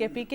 KPK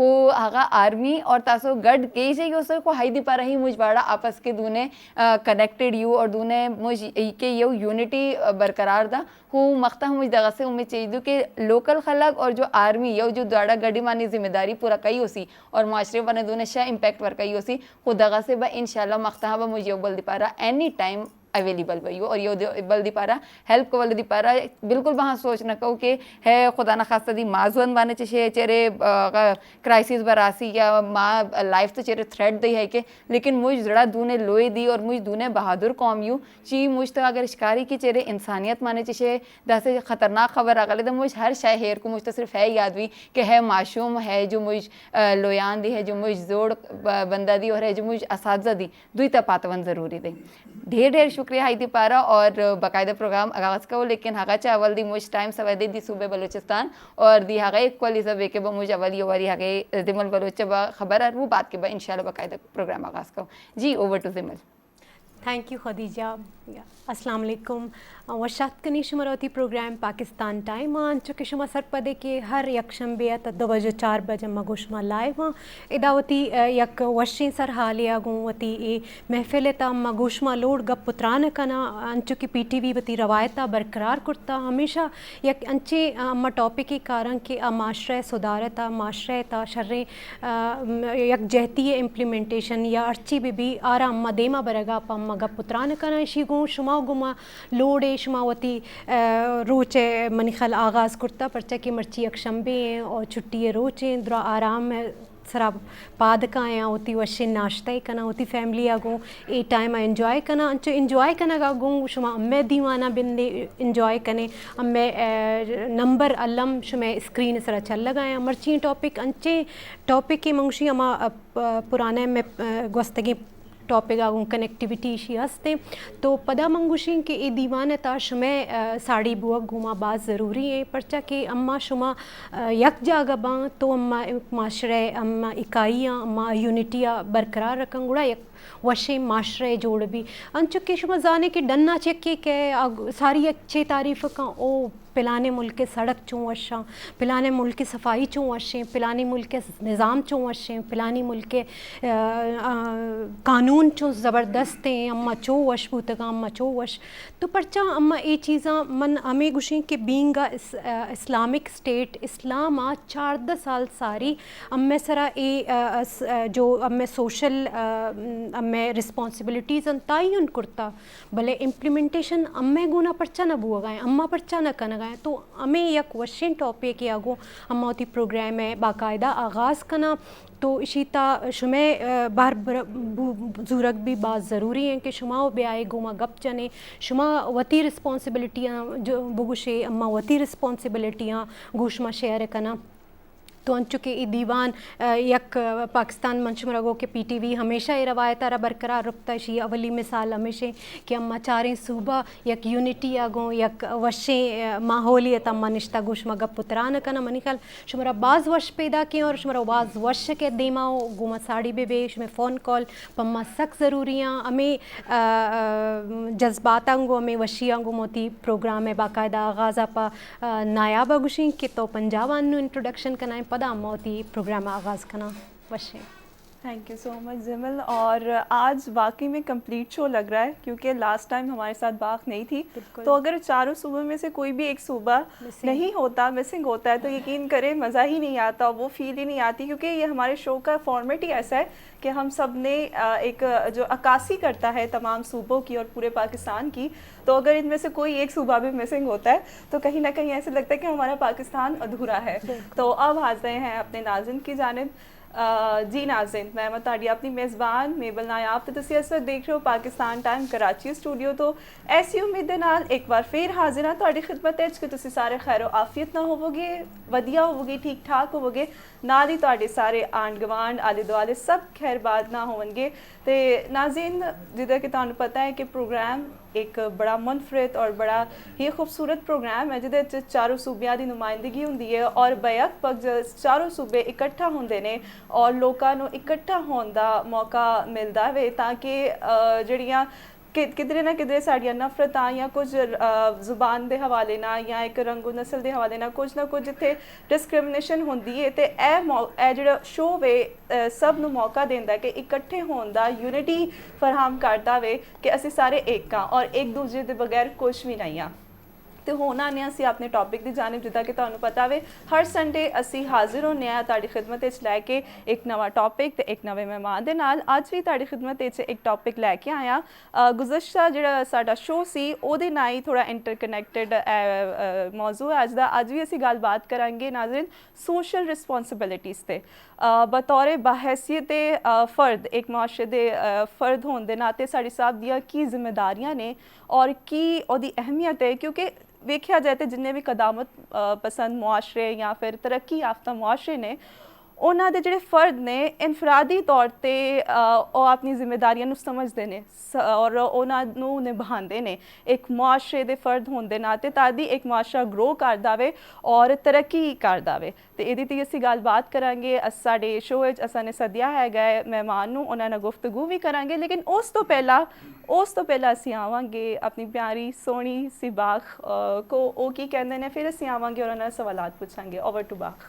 خو آغا army اور تاسو گڈ کئی سے یو سر کو ہائی دی پارا ہی مجھ باڑا آپس کے دونے کنیکٹڈ یو اور دونے مجھ کے یو یونٹی برقرار دا ہو مختہ مجھ دغه سے امید چاہیے کہ لوکل خلق اور جو آرمی یو جو داڑا گڈی مانی ذمہ داری پورا کئی ہوسی اور معاشرے بنے دونے شاہ امپیکٹ ور کئی ہوسی خود دغه سے با انشاءاللہ مختہ با مجھ یو بل دی پارا اینی ٹائم اویلیبل بھائی اور یہ بل دی پارا ہیلپ کو بل دی پارا بالکل وہاں سوچ نہ کہو کہ ہے خدا نہ خاصہ دی مازون بانے چشے چہرے کرائسس براسی یا ماں لائف تو چہرے تھریٹ دی ہے کہ لیکن مجھ زڑا دونے لوئی دی اور مجھ دونے بہادر قوم یوں چی مجھ تو اگر شکاری کی چہرے انسانیت مانے چشے جیسے خطرناک خبر آگلے تو مجھ ہر شے ہیر کو مجھ تو صرف ہے یاد ہوئی کہ ہے معشوم ہے جو مجھ لویان دی ہے جو مجھ زوڑ بندہ دی اور ہے جو مجھ اساتذہ دی دوئی تا پاتون ضروری دی ڈھیر شکریہ ہائی دی پارا اور باقاعدہ پروگرام آغاز کرو لیکن ہاگا چاول دی مجھ ٹائم سویدے دی صوبے بلوچستان اور دی ہاگا ایک والی زبے کے با مجھ اولی اواری ہاگے زمل بلوچ با خبر ہے وہ بات کے با انشاءاللہ باقاعدہ پروگرام آغاز کرو جی over to Zimal thank you Khadija السلام علیکم وشات کنی شمروتی پروگرام پاکستان ٹائم چونکہ شما سر پدے کہ ہر یک شنبے تا 2 بجے 4 بجے مگو شما لائیو اداوتی یک وشین سر حالیا گوتی اے محفل تا مگو شما لوڈ گپ پتران کنا انچو کی پی ٹی وی بتی روایتا برقرار کرتا ہمیشہ یک انچے اما ٹاپک کارن کہ معاشرہ صدارتا معاشرہ تا شر یک جہتی امپلیمنٹیشن یا ارچی بھی آرا اما دیما برگا پا اما گپ پتران کنا اشی گو شما گما لوڑے شما وتی روچے منی خل آغاز کرتا پرچہ کہ مرچی یک شنبے ہیں اور چھٹی روچیں درا آرام سرا پاد کا ہیں ہوتی وشے ناشتہ کنا ہوتی فیملی آگوں اے ٹائم انجوائے کنا انچو انجوائے کنا گا گوں شما امے دیوانا بندے انجوائے کنے امے نمبر علم شما اسکرین سرا چل لگائیں مرچی ٹاپک انچے ٹاپک کے منگوشی اما پرانے میں گوستگی ٹاپک آگوں کنیکٹیویٹی ایشی ہستے تو پدا منگوشیں کہ ای دیوان تا شما ساڑی بوک گھوما بعض ضروری ہیں پرچہ کہ اما شما یک جاگہ باں تو اما معاشرے اما اکائیاں اما یونٹیاں برقرار رکھیں گوڑا یک وشے معاشرے جوڑ بھی انچو کہ شما زانے کہ ڈننا چکے کہ ساری اچھے تعریف کا او پلانے ملک سڑک چوں وشاں پلانے ملک صفائی چوں وشیں پلانے ملک نظام چوں وشیں پلانی ملک قانون چوں زبردست ہیں اما چو وش بوتگا اما چو وش تو پرچہ اما اے چیزاں من ہمیں گوشیں کہ بینگا اسلامک اسٹیٹ اسلام 14 سال ساری امیں سرا اے جو امیں سوشل امیں رسپانسبلٹیز تعین کرتا بھلے امپلیمنٹیشن امیں گونا پرچہ نہ بو گئے اما پرچہ نہ کن گئے تو ہمیں یک وشین ٹاپک یا گو اما ہوتی پروگرام ہے باقاعدہ آغاز کنا تو اشیتا شما بار بزرگ بھی بات ضروری ہیں کہ شما بے آئے گوما گپ چنے شما وتی رسپانسبلٹیاں جو بگوشے اما وتی رسپانسبلٹیاں گوشما شیئر کنا تو انچو کہ ای دیوان یک پاکستان منشمرگو کے پی ٹی وی ہمیشہ یہ روایت آرہ برقرار رکھتا ہے اولی مثال ہمیشہ کہ اما چاریں صوبہ یک یونٹی آگوں یک وشیں ماحولیت اما نشتہ گوش مگا پتران کنا منی خیال شمرا بعض وش پیدا کیں اور شمرا بعض وش کے دیماؤ گوما ساڑی بے شمیں فون کال پما سخت ضروریاں ہمیں جذبات آنگو ہمیں وشی آنگو موتی پروگرام ہے باقاعدہ آغازہ پا نایابہ گوشیں کہ تو پنجابان نو انٹروڈکشن کنائیں پدا موتی پروگرام آغاز کنا وشے تھینک یو سو مچ زمل اور آج واقعی میں کمپلیٹ شو لگ رہا ہے کیونکہ لاسٹ ٹائم ہمارے ساتھ بات نہیں تھی تو اگر چاروں صوبوں میں سے کوئی بھی ایک صوبہ نہیں ہوتا مسنگ ہوتا ہے تو یقین کریں مزہ ہی نہیں آتا وہ فیل ہی نہیں آتی کیونکہ یہ ہمارے شو کا فارمیٹ ہی ایسا ہے کہ ہم سب نے ایک جو عکاسی کرتا ہے تمام صوبوں کی اور پورے پاکستان کی تو اگر ان میں سے کوئی ایک صوبہ بھی مسنگ ہوتا ہے تو کہیں نہ کہیں ایسے لگتا ہے کہ ہمارا پاکستان ادھورا ہے تو اب حاضر ہیں اپنے ناظرین کی جانب جی ناظرین میں متاڑی اپنی میزبان میبل نایاب تو تسی اس وقت دیکھ رہے ہو پاکستان ٹائم کراچی اسٹوڈیو تو ایسی امید دے نال ایک بار پھر حاضر ہاں تہاڈی خدمت وچ کہ تسی سارے خیر و عافیت نہ ہوو گے ودیا ہوو گے ٹھیک ٹھاک ہوو گے نال ہی تہاڈے سارے آنڈ گوانڈ آلے دوالے سب خیر باد نہ ہون گے تے ناظرین جدہ کہ تانوں پتہ ہے کہ پروگرام ایک بڑا منفرد اور بڑا ہی خوبصورت پروگرام ہے جدے چاروں صوبیاں دی نمائندگی ہوندی ہے اور بیک وقت چاروں صوبے اکٹھا ہوندے نے اور لوکاں نو اکٹھا ہون دا موقع ملدا ہے تاکہ جڑیاں ਕਿਧਰੇ ਨਾ ਕਿਧਰੇ ਸਾਡੀਆਂ ਨਫ਼ਰਤਾਂ ਜਾਂ ਕੁਝ ਜ਼ੁਬਾਨ ਦੇ ਹਵਾਲੇ ਨਾਲ ਜਾਂ ਇੱਕ ਰੰਗੋ ਨਸਲ ਦੇ ਹਵਾਲੇ ਨਾਲ ਕੁਝ ਨਾ ਕੁਝ ਇੱਥੇ ਡਿਸਕ੍ਰਿਮੀਨੇਸ਼ਨ ਹੁੰਦੀ ਹੈ। ਤੇ ਇਹ ਜਿਹੜਾ ਸ਼ੋਅ ਵੇ ਸਭ ਨੂੰ ਮੌਕਾ ਦਿੰਦਾ ਕਿ ਇਕੱਠੇ ਹੋਣ ਦਾ, ਯੂਨਿਟੀ ਫਰਾਹਮ ਕਰਦਾ ਵੇ ਕਿ ਅਸੀਂ ਸਾਰੇ ਇੱਕ ਹਾਂ ਔਰ ਇੱਕ ਦੂਜੇ ਦੇ ਬਗੈਰ ਕੁਝ ਵੀ ਨਹੀਂ ਆ। ਤੇ ਹੁਣ ਆਨੇ ਅਸੀਂ ਆਪਣੇ ਟੌਪਿਕ ਦੀ ਜਾਣਬ, ਜਿੱਦਾਂ ਕਿ ਤੁਹਾਨੂੰ ਪਤਾ ਵੇ ਹਰ ਸੰਡੇ ਅਸੀਂ ਹਾਜ਼ਰ ਹੁੰਦੇ ਹਾਂ ਤੁਹਾਡੀ ਖਿਦਮਤ ਵਿੱਚ ਲੈ ਕੇ ਇੱਕ ਨਵਾਂ ਟੌਪਿਕ ਤੇ ਇੱਕ ਨਵੇਂ ਮਹਿਮਾਨ ਦੇ ਨਾਲ। ਅੱਜ ਵੀ ਤੁਹਾਡੀ ਖਿਦਮਤ ਵਿੱਚ ਇੱਕ ਟੌਪਿਕ ਲੈ ਕੇ ਆਇਆ। ਗੁਜ਼ਸ਼ਤਾ ਜਿਹੜਾ ਸਾਡਾ ਸ਼ੋਅ ਸੀ ਉਹਦੇ ਨਾਲ ਹੀ ਥੋੜਾ ਇੰਟਰਕਨੈਕਟਡ ਮੌਜੂ ਹੈ ਅੱਜ ਦਾ। ਅੱਜ ਵੀ ਅਸੀਂ ਗੱਲਬਾਤ ਕਰਾਂਗੇ ਨਾਜ਼ਰੀਨ ਸੋਸ਼ਲ ਰਿਸਪੌਂਸਿਬਿਲਿਟੀਜ਼ ਤੇ। ਬਤੌਰ ਬਾਹੈਸੀਅਤ ਫਰਦ, ਇੱਕ ਮੁਆਸ਼ਰੇ ਦੇ ਫਰਦ ਹੋਣ ਦੇ ਨਾਤੇ ਸਾਡੀ ਸਭ ਦੀਆਂ ਕੀ ਜ਼ਿੰਮੇਦਾਰੀਆਂ ਨੇ ਔਰ ਕੀ ਉਹਦੀ ਅਹਿਮੀਅਤ ਹੈ, ਕਿਉਂਕਿ ਵੇਖਿਆ ਜਾਏ ਤਾਂ ਜਿੰਨੇ ਵੀ ਕਦਾਮਤ ਪਸੰਦ ਮੁਆਸ਼ਰੇ ਜਾਂ ਫਿਰ ਤਰੱਕੀ ਯਾਫਤਾ ਮੁਆਸ਼ਰੇ ਨੇ, ਉਹਨਾਂ ਦੇ ਜਿਹੜੇ ਫਰਦ ਨੇ ਇਨਫਰਾਦੀ ਤੌਰ 'ਤੇ ਉਹ ਆਪਣੀ ਜ਼ਿੰਮੇਦਾਰੀਆਂ ਨੂੰ ਸਮਝਦੇ ਨੇ ਔਰ ਉਹਨਾਂ ਨੂੰ ਨਿਭਾਉਂਦੇ ਨੇ ਇੱਕ ਮੁਆਸ਼ਰੇ ਦੇ ਫਰਦ ਹੋਣ ਦੇ ਨਾਤੇ, ਤਾਂ ਕਿ ਇੱਕ ਮੁਆਸ਼ਰਾ ਗਰੋ ਕਰਦਾ ਵੇ ਔਰ ਤਰੱਕੀ ਕਰਦਾ ਵੇ। ਤੇ ਇਹਦੀ 'ਤੇ ਅਸੀਂ ਗੱਲਬਾਤ ਕਰਾਂਗੇ। ਸਾਡੇ ਸ਼ੋਅ ਵਿੱਚ ਅਸਾਂ ਨੇ ਸੱਦਿਆ ਹੈਗਾ ਮਹਿਮਾਨ ਨੂੰ, ਉਹਨਾਂ ਨਾਲ ਗੁਫ਼ਤਗੂ ਵੀ ਕਰਾਂਗੇ। ਲੇਕਿਨ ਉਸ ਤੋਂ ਪਹਿਲਾਂ ਅਸੀਂ ਆਵਾਂਗੇ ਆਪਣੀ ਪਿਆਰੀ ਸੋਹਣੀ ਸੀ ਬਾਖ ਕੋ, ਉਹ ਕੀ ਕਹਿੰਦੇ ਨੇ, ਫਿਰ ਅਸੀਂ ਆਵਾਂਗੇ ਉਹਨਾਂ ਨਾਲ ਸਵਾਲਾਤ ਪੁੱਛਾਂਗੇ। ਓਵਰ ਟੂ ਬਾਖ।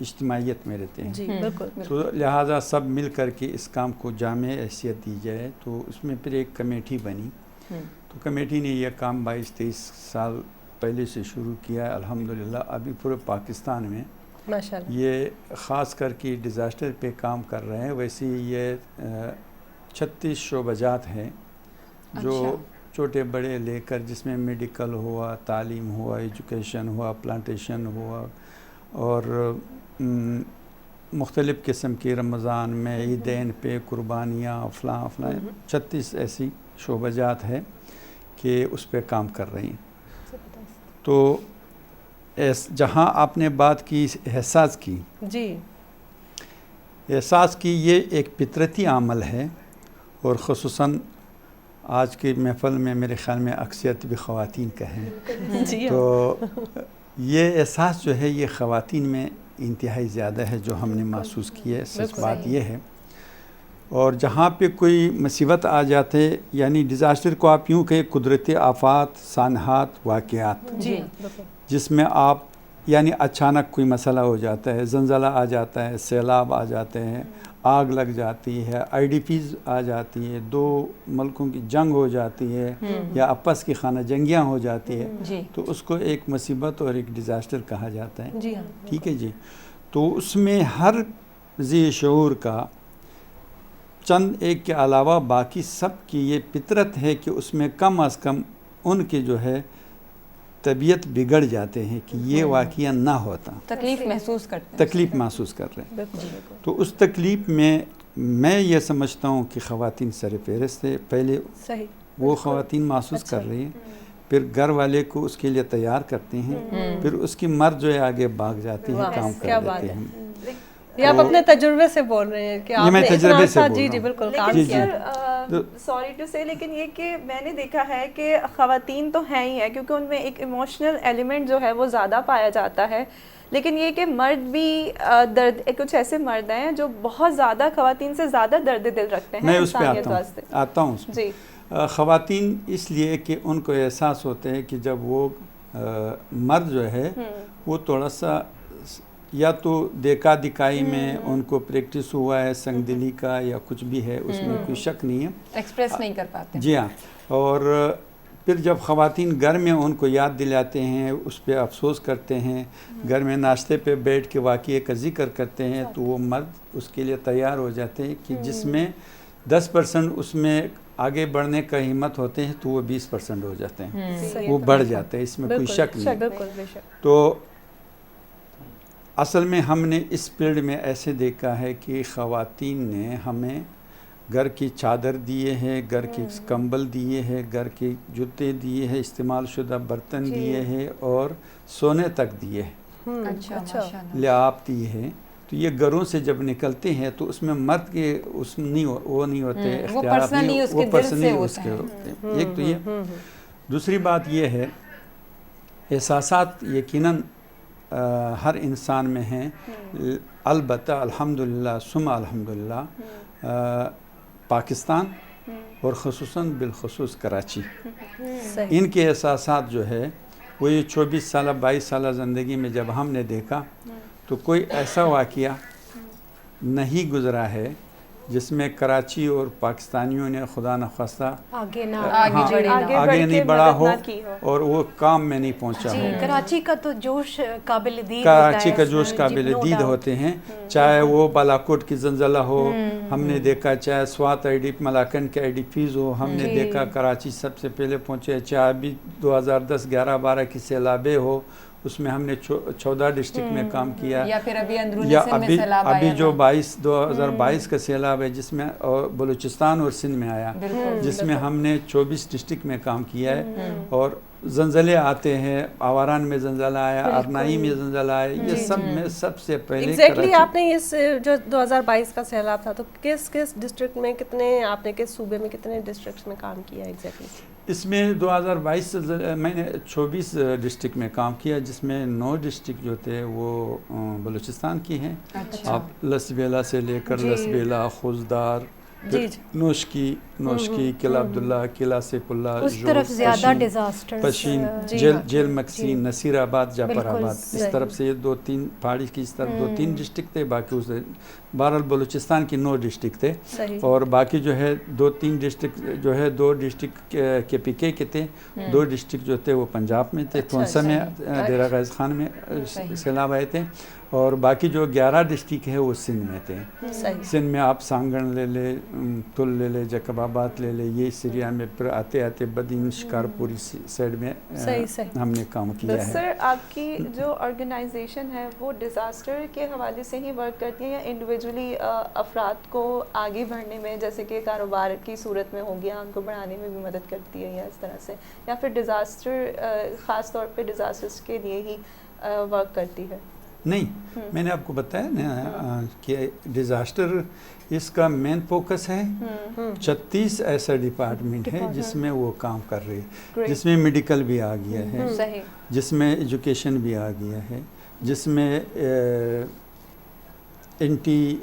اجتماعیت میں رہتے ہیں. جی بالکل. تو لہٰذا سب مل کر کے اس کام کو جامع حیثیت دی جائے. تو اس میں پھر ایک کمیٹی بنی. تو کمیٹی نے یہ کام 22-23 سال پہلے سے شروع کیا. الحمدللہ ابھی پورے پاکستان میں ماشاءاللہ یہ خاص کر کے ڈیزاسٹر پہ کام کر رہے ہیں. ویسے یہ 36 شعبہ جات ہیں جو چھوٹے بڑے لے کر، جس میں میڈیکل ہوا، تعلیم ہوا، ایجوکیشن ہوا، پلانٹیشن ہوا، اور مختلف قسم کی رمضان میں عیدین پہ قربانیاں فلاں 36 ایسی شعبہ جات ہے کہ اس پہ کام کر رہی ہیں. تو جہاں آپ نے بات کی احساس کی، جی احساس کی، یہ ایک فطرتی عمل ہے. اور خصوصاً آج کے محفل میں میرے خیال میں اکثریت بھی خواتین کا ہے. جی تو یہ احساس جو ہے یہ خواتین میں انتہائی زیادہ ہے جو ہم نے محسوس کی ہے. سچ بات یہ ہے. اور جہاں پہ کوئی مصیبت آ جاتے، یعنی ڈیزاسٹر کو آپ یوں کہیں قدرتی آفات، سانحات، واقعات، جی جس میں آپ یعنی اچانک کوئی مسئلہ ہو جاتا ہے، زلزلہ آ جاتا ہے، سیلاب آ جاتے ہیں، آگ لگ جاتی ہے، IDPs آ جاتی ہے، 2 ملکوں کی جنگ ہو جاتی ہے، یا آپس کی خانہ جنگیاں ہو جاتی ہے، تو اس کو ایک مصیبت اور ایک ڈیزاسٹر کہا جاتا ہے. جی ہاں ٹھیک ہے جی. تو اس میں ہر ذی شعور کا چند ایک کے علاوہ باقی سب کی یہ فطرت ہے کہ اس میں کم از کم ان کے جو ہے طبیعت بگڑ جاتے ہیں کہ یہ واقعہ نہ ہوتا. تکلیف محسوس کرتے ہیں. تکلیف محسوس کر رہے ہیں. تو اس تکلیف میں یہ سمجھتا ہوں کہ خواتین سر فہرست ہے. پہلے وہ خواتین محسوس کر رہی ہیں، پھر گھر والے کو اس کے لیے تیار کرتے ہیں، پھر اس کی مرد جو ہے آگے بھاگ جاتی ہے، کام کر دیتے ہیں. یہ آپ اپنے تجربے سے بول رہے ہیں کہ آپ نے تجربے سے جی جی بالکل کام لیکن کیا. سر سوری ٹو سے، لیکن یہ کہ میں نے دیکھا ہے کہ خواتین تو ہیں ہی ہے کیونکہ ان میں ایک ایموشنل ایلیمنٹ جو ہے وہ زیادہ پایا جاتا ہے. لیکن یہ کہ مرد بھی درد، کچھ ایسے مرد ہیں جو بہت زیادہ خواتین سے زیادہ درد دل رکھتے ہیں. میں اس پہ آتا ہوں. جی. خواتین اس لیے کہ ان کو احساس ہوتے ہیں کہ جب وہ مرد جو ہے وہ تھوڑا سا یا تو دیکھا دکھائی میں ان کو پریکٹس ہوا ہے سنگ دلی کا یا کچھ بھی ہے، اس میں کوئی شک نہیں ہے، ایکسپریس نہیں کر پاتے. جی ہاں. اور پھر جب خواتین گھر میں ان کو یاد دلاتے ہیں، اس پہ افسوس کرتے ہیں، گھر میں ناشتے پہ بیٹھ کے واقعے کا ذکر کرتے ہیں، تو وہ مرد اس کے لیے تیار ہو جاتے ہیں کہ جس میں 10% اس میں آگے بڑھنے کا ہمت ہوتے ہیں تو وہ 20% ہو جاتے ہیں، وہ بڑھ جاتے ہیں، اس میں کوئی شک نہیں. تو اصل میں ہم نے اس فیلڈ میں ایسے دیکھا ہے کہ خواتین نے ہمیں گھر کی چادر دیے ہیں، گھر کے کمبل دیے ہیں، گھر کے جوتے دیے ہیں، استعمال شدہ برتن دیے ہیں، اور سونے تک دیے ہیں، لعاب دیے ہیں. تو یہ گھروں سے جب نکلتے ہیں تو اس میں مرد کے وہ نہیں ہوتے اختیارات، وہ پرسنلی اس کے ہوتے ہیں. ایک تو یہ. دوسری بات یہ ہے، احساسات یقیناً ہر انسان میں ہیں، البتہ الحمدللہ ثم الحمدللہ پاکستان اور خصوصاً بالخصوص کراچی، ان کے احساسات جو ہے وہ یہ 24 سالہ 22 سالہ زندگی میں جب ہم نے دیکھا تو کوئی ایسا واقعہ نہیں گزرا ہے جس میں کراچی اور پاکستانیوں نے خدا نخواستہ آگے نہیں بڑھا ہو اور وہ کام میں نہیں پہنچا ہو. کراچی کا تو جوش قابل دید، کراچی کا جوش قابل دید ہوتے ہیں، چاہے وہ بالاکوٹ کی زلزلہ ہو، ہم نے دیکھا، چاہے سوات ملاکنڈ کے IDPs ہو، ہم نے دیکھا کراچی سب سے پہلے پہنچے، چاہے ابھی 2010 11-12 کی سیلابیں ہو، اس میں ہم نے 14 ڈسٹرکٹ میں کام کیا، یا پھر ابھی جو 2022 کا سیلاب ہے جس میں بلوچستان اور سندھ میں آیا، جس میں ہم نے 24 ڈسٹرکٹ میں کام کیا ہے. اور زلزلے آتے ہیں، آواران میں زلزلہ آیا، ارنائی میں زلزلہ آیا، یہ سب میں سب سے پہلے ایگزیکٹلی آپ نے اس جو 2022 کا سیلاب تھا تو کس ڈسٹرکٹ میں کتنے، آپ نے کس صوبے میں کتنے ڈسٹرکٹس میں کام کیا ایگزیکٹلی؟ اس میں 2022 میں نے 24 ڈسٹرکٹ میں کام کیا، جس میں 9 ڈسٹرکٹ جو تھے وہ بلوچستان کی ہیں. آپ لسبیلا سے لے کر لسبیلا، خوزدار، جی نوشکی قلعہ عبداللہ قلعہ سیف اللہ اس طرف زیادہ ڈیزاسٹر پشین جیل مکسین نصیر آباد جعفر آباد اس طرف سے یہ 2-3 پہاڑی کی اس طرف 2-3 ڈسٹرکٹ تھے باقی اس بہرحال بلوچستان کی 9 ڈسٹرکٹ تھے اور باقی جو ہے 2-3 ڈسٹرکٹ جو ہے 2 ڈسٹرکٹ کے پی کے تھے 2 ڈسٹرکٹ جو تھے وہ پنجاب میں تھے تونسا میں ڈیرہ غیظ خان میں سیلاب آئے تھے اور باقی جو 11 ڈسٹرکٹ ہے وہ سندھ میں تھے سندھ میں آپ سانگن لے لے تل لے لے جیکب آباد لے لے یہ سریا میں پھر آتے آتے بدین شکارپوری سائڈ میں ہم نے کام کیا ہے. سر آپ کی جو آرگنائزیشن ہے وہ ڈیزاسٹر کے حوالے سے ہی ورک کرتی ہے یا انڈیویجولی افراد کو آگے بڑھنے میں جیسے کہ کاروبار کی صورت میں ہو گیا ان کو بڑھانے میں بھی مدد کرتی ہے یا اس طرح سے یا پھر ڈیزاسٹر خاص طور پہ ڈیزاسٹرس کے لیے ہی ورک کرتی ہے؟ نہیں میں نے آپ کو بتایا نا کہ ڈیزاسٹر اس کا مین فوکس ہے 36 ایسا ڈپارٹمنٹ ہے جس میں وہ کام کر رہی ہے جس میں میڈیکل بھی آ گیا ہے جس میں ایجوکیشن بھی آ گیا ہے جس میں اینٹی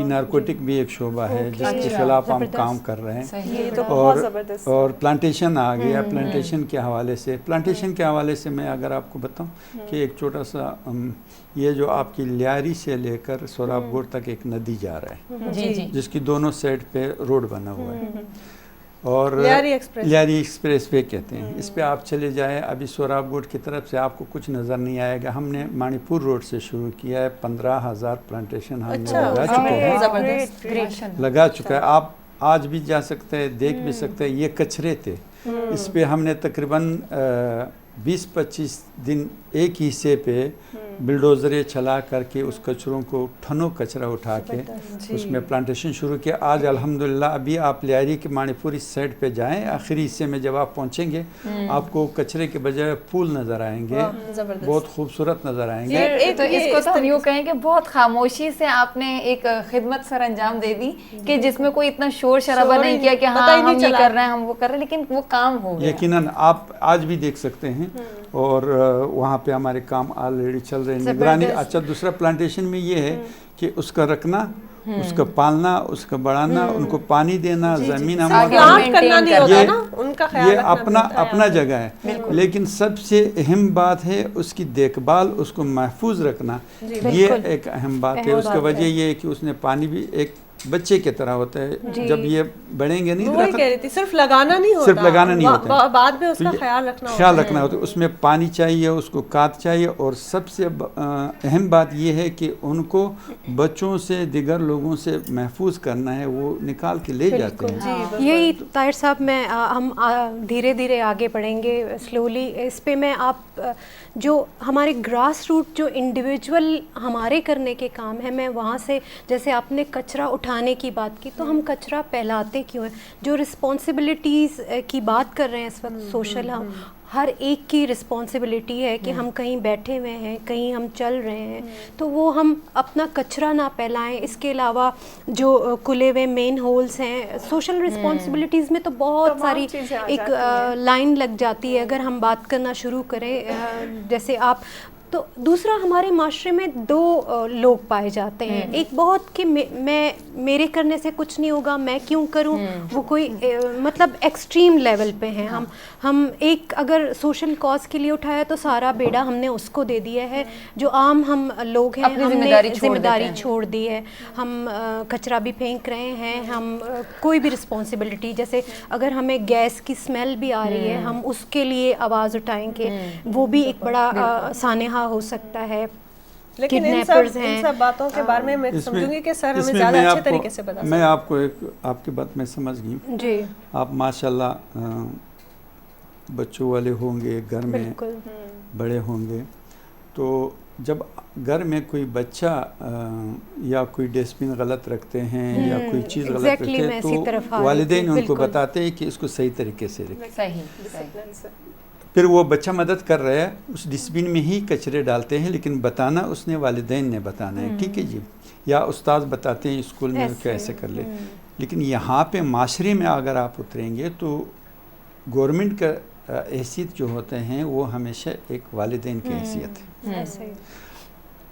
نارکوٹک بھی ایک شعبہ ہے جس کے خلاف ہم کام کر رہے ہیں اور پلانٹیشن آ گیا. پلانٹیشن کے حوالے سے میں اگر آپ کو بتاؤں کہ ایک چھوٹا سا یہ جو آپ کی لیاری سے لے کر سوراب گوڑ تک ایک ندی جا رہا ہے جس کی دونوں سائڈ پہ روڈ بنا ہوا ہے اور لیاری ایکسپریس وے کہتے ہیں. اس پہ آپ چلے جائیں ابھی سوراب گوڑ کی طرف سے آپ کو کچھ نظر نہیں آئے گا. ہم نے مانی پور روڈ سے شروع کیا ہے 15,000 پلانٹیشن ہم نے لگا چکا ہے. آپ آج بھی جا سکتے ہیں دیکھ بھی سکتے ہیں. یہ کچرے تھے اس پہ ہم نے تقریباً 20-25 دن ایک ہی حصے پہ بلڈوزریں چلا کر کے اس کچروں کو ٹھنوں کچرا اٹھا کے اس میں پلانٹیشن شروع کیا. آج الحمدللہ ابھی آپ لیاری کے مانی پوری سائڈ پہ جائیں آخری حصے میں جب آپ پہنچیں گے آپ کو کچرے کے بجائے پھول نظر آئیں گے بہت خوبصورت نظر آئیں گے. تو اس کو تو ہم یوں کہیں کہ بہت خاموشی سے آپ نے ایک خدمت سر انجام دے دی کہ جس میں کوئی اتنا شور شرابہ نہیں کیا کہ ہاں ہم یہ کر رہے ہیں ہم وہ کر رہے ہیں لیکن وہ کام ہو گیا. یقیناً آپ آج بھی دیکھ سکتے ہیں اور وہاں پہ ہمارے کام آلریڈی چل رہے ہیں نگرانی. اچھا دوسرا پلانٹیشن میں یہ ہے کہ اس کا رکھنا اس کا پالنا اس کا بڑھانا ان کو پانی دینا زمین یہ اپنا جگہ ہے لیکن سب سے اہم بات ہے اس کی دیکھ بھال اس کو محفوظ رکھنا. یہ ایک اہم بات ہے. اس کا وجہ یہ ہے کہ اس نے پانی بھی ایک بچے کی طرح ہوتا ہے جب یہ بڑھیں گے نہیں صرف لگانا نہیں ہوتا بعد میں اس کا خیال رکھنا ہوتا ہے. اس میں پانی چاہیے اس کو کھاد چاہیے اور سب سے اہم بات یہ ہے کہ ان کو بچوں سے دیگر لوگوں سے محفوظ کرنا ہے. وہ نکال کے لے جاتے ہیں. یہی طاہر صاحب میں ہم دھیرے دھیرے آگے بڑھیں گے سلولی اس پہ. میں آپ جو ہمارے گراس روٹ جو انڈیویجول ہمارے کرنے کے کام ہیں میں وہاں سے جیسے آپ نے کچرا اٹھانے کی بات کی تو ہم کچرا پھیلاتے کیوں ہیں؟ جو رسپانسبلٹیز کی بات کر رہے ہیں اس وقت سوشل ہم ہر ایک کی رسپانسبلٹی ہے کہ ہم کہیں بیٹھے ہوئے ہیں کہیں ہم چل رہے ہیں تو وہ ہم اپنا کچرا نہ پھیلائیں. اس کے علاوہ جو کھلے ہوئے مین ہولز ہیں سوشل رسپانسبلٹیز میں تو بہت ساری ایک لائن لگ جاتی ہے اگر ہم بات کرنا شروع کریں. جیسے آپ تو دوسرا ہمارے معاشرے میں 2 لوگ پائے جاتے ہیں. ایک بہت کہ میں میرے کرنے سے کچھ نہیں ہوگا میں کیوں کروں وہ کوئی مطلب ایکسٹریم لیول پہ ہیں. ہم ایک اگر سوشل کاز کے لیے اٹھایا تو سارا بیڑا ہم نے اس کو دے دیا ہے. جو عام ہم لوگ ہیں ہم نے ذمہ داری چھوڑ دی ہے. ہم کچرا بھی پھینک رہے ہیں ہم کوئی بھی رسپانسبلٹی جیسے اگر ہمیں گیس کی اسمیل بھی آ رہی ہے ہم اس کے لیے آواز اٹھائیں گے وہ بھی ایک بڑا سانحہ ہو سکتا ہے. لیکن ان سب باتوں کے بارے میں میں سمجھوں گی کہ سر ہمیں زیادہ اچھے طریقے سے بتا. میں آپ کو ایک آپ کی بات میں سمجھ گئی جی. آپ ماشاءاللہ بچوں والے ہوں گے گھر میں بڑے ہوں گے تو جب گھر میں کوئی بچہ یا کوئی ڈسٹ بن غلط رکھتے ہیں یا کوئی چیز غلط رکھتے ہیں تو والدین ان کو بتاتے ہیں کہ اس کو صحیح طریقے سے رکھیں. پھر وہ بچہ مدد کر رہا ہے اس ڈسٹ بن میں ہی کچرے ڈالتے ہیں لیکن بتانا اس نے والدین نے بتانا ہے. ٹھیک ہے جی. یا استاد بتاتے ہیں اسکول میں کیسے کر لے. لیکن یہاں پہ معاشرے میں اگر آپ اتریں گے تو گورنمنٹ کا حیثیت جو ہوتے ہیں وہ ہمیشہ ایک والدین کی حیثیت ہے.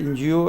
NGO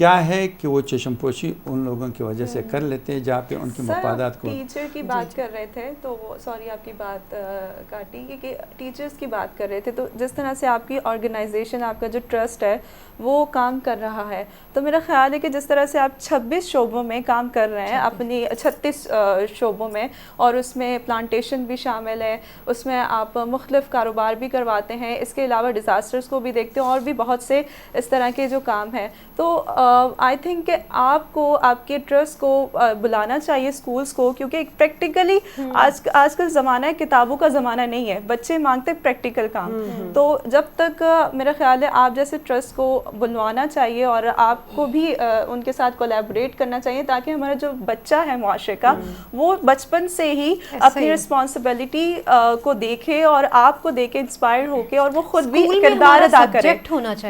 کیا ہے کہ وہ چشم پوشی ان لوگوں کی وجہ سے کر لیتے ہیں جہاں پہ ان کے مفادات کو. ٹیچر کی بات کر رہے تھے تو سوری آپ کی بات کاٹی کہ ٹیچرز کی بات کر رہے تھے, تو جس طرح سے آپ کی آرگنائزیشن, آپ کا جو ٹرسٹ ہے وہ کام کر رہا ہے, تو میرا خیال ہے کہ جس طرح سے آپ 26 شعبوں میں کام کر رہے ہیں, اپنی 36 شعبوں میں, اور اس میں پلانٹیشن بھی شامل ہے, اس میں آپ مختلف کاروبار بھی کرواتے ہیں, اس کے علاوہ ڈیزاسٹرز کو بھی دیکھتے ہیں, اور بھی بہت سے اس طرح کے جو کام ہیں. تو آئی تھنک کہ آپ کو آپ کے ٹرسٹ کو بلانا چاہیے اسکولس کو, کیونکہ پریکٹیکلی آج کل زمانہ ہے, کتابوں کا زمانہ نہیں ہے, بچے مانگتے پریکٹیکل کام. تو جب تک میرا خیال ہے آپ جیسے ٹرسٹ کو بلوانا چاہیے, اور آپ کو بھی ان کے ساتھ کولیبوریٹ کرنا چاہیے, تاکہ ہمارا جو بچہ ہے معاشرے کا وہ بچپن سے ہی اپنی رسپانسبلٹی کو دیکھے اور آپ کو دیکھے انسپائر ہو کے, اور وہ خود بھی کردار ادا کرے.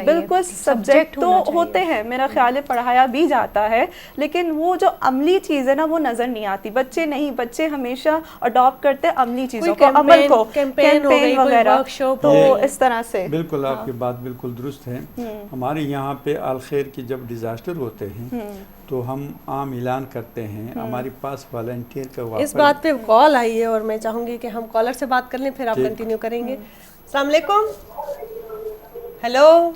بالکل سبجیکٹ تو ہوتے ہیں, میرا خیال ہے پڑھایا بھی جاتا ہے, لیکن وہ جو عملی چیز ہے نا وہ نظر نہیں آتی. بچے ہمیشہ اڈاپٹ کرتے عملی چیزوں کو, عمل کو, کیمپین وغیرہ. تو اس طرح سے بالکل آپ کی بات بالکل درست ہے. ہمارے یہاں پہ الخیر کی جب ڈیزاسٹر ہوتے ہیں تو ہم عام اعلان کرتے ہیں, ہمارے پاس والنٹیئر کا اس بات پہ کال آئی ہے, اور میں چاہوں گی کہ ہم کالر سے بات کر لیں, پھر آپ کنٹینیو کریں گے. السلام علیکم. ہیلو,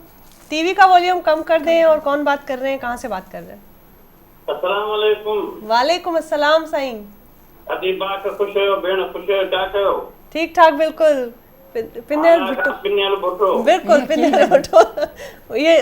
ٹی وی کا والیوم کم کر دیں. اور کون بات کر رہے ہیں, کہاں سے بات کر رہے ہیں؟ السلام علیکم. وعلیکم السلام سائیں. ادیبا کا خوش ہو بہن, خوش ہو, کیا کہو؟ ٹھیک ٹھاک, بالکل. پنیل بھٹو. بالکل پنیل بھٹو. یہ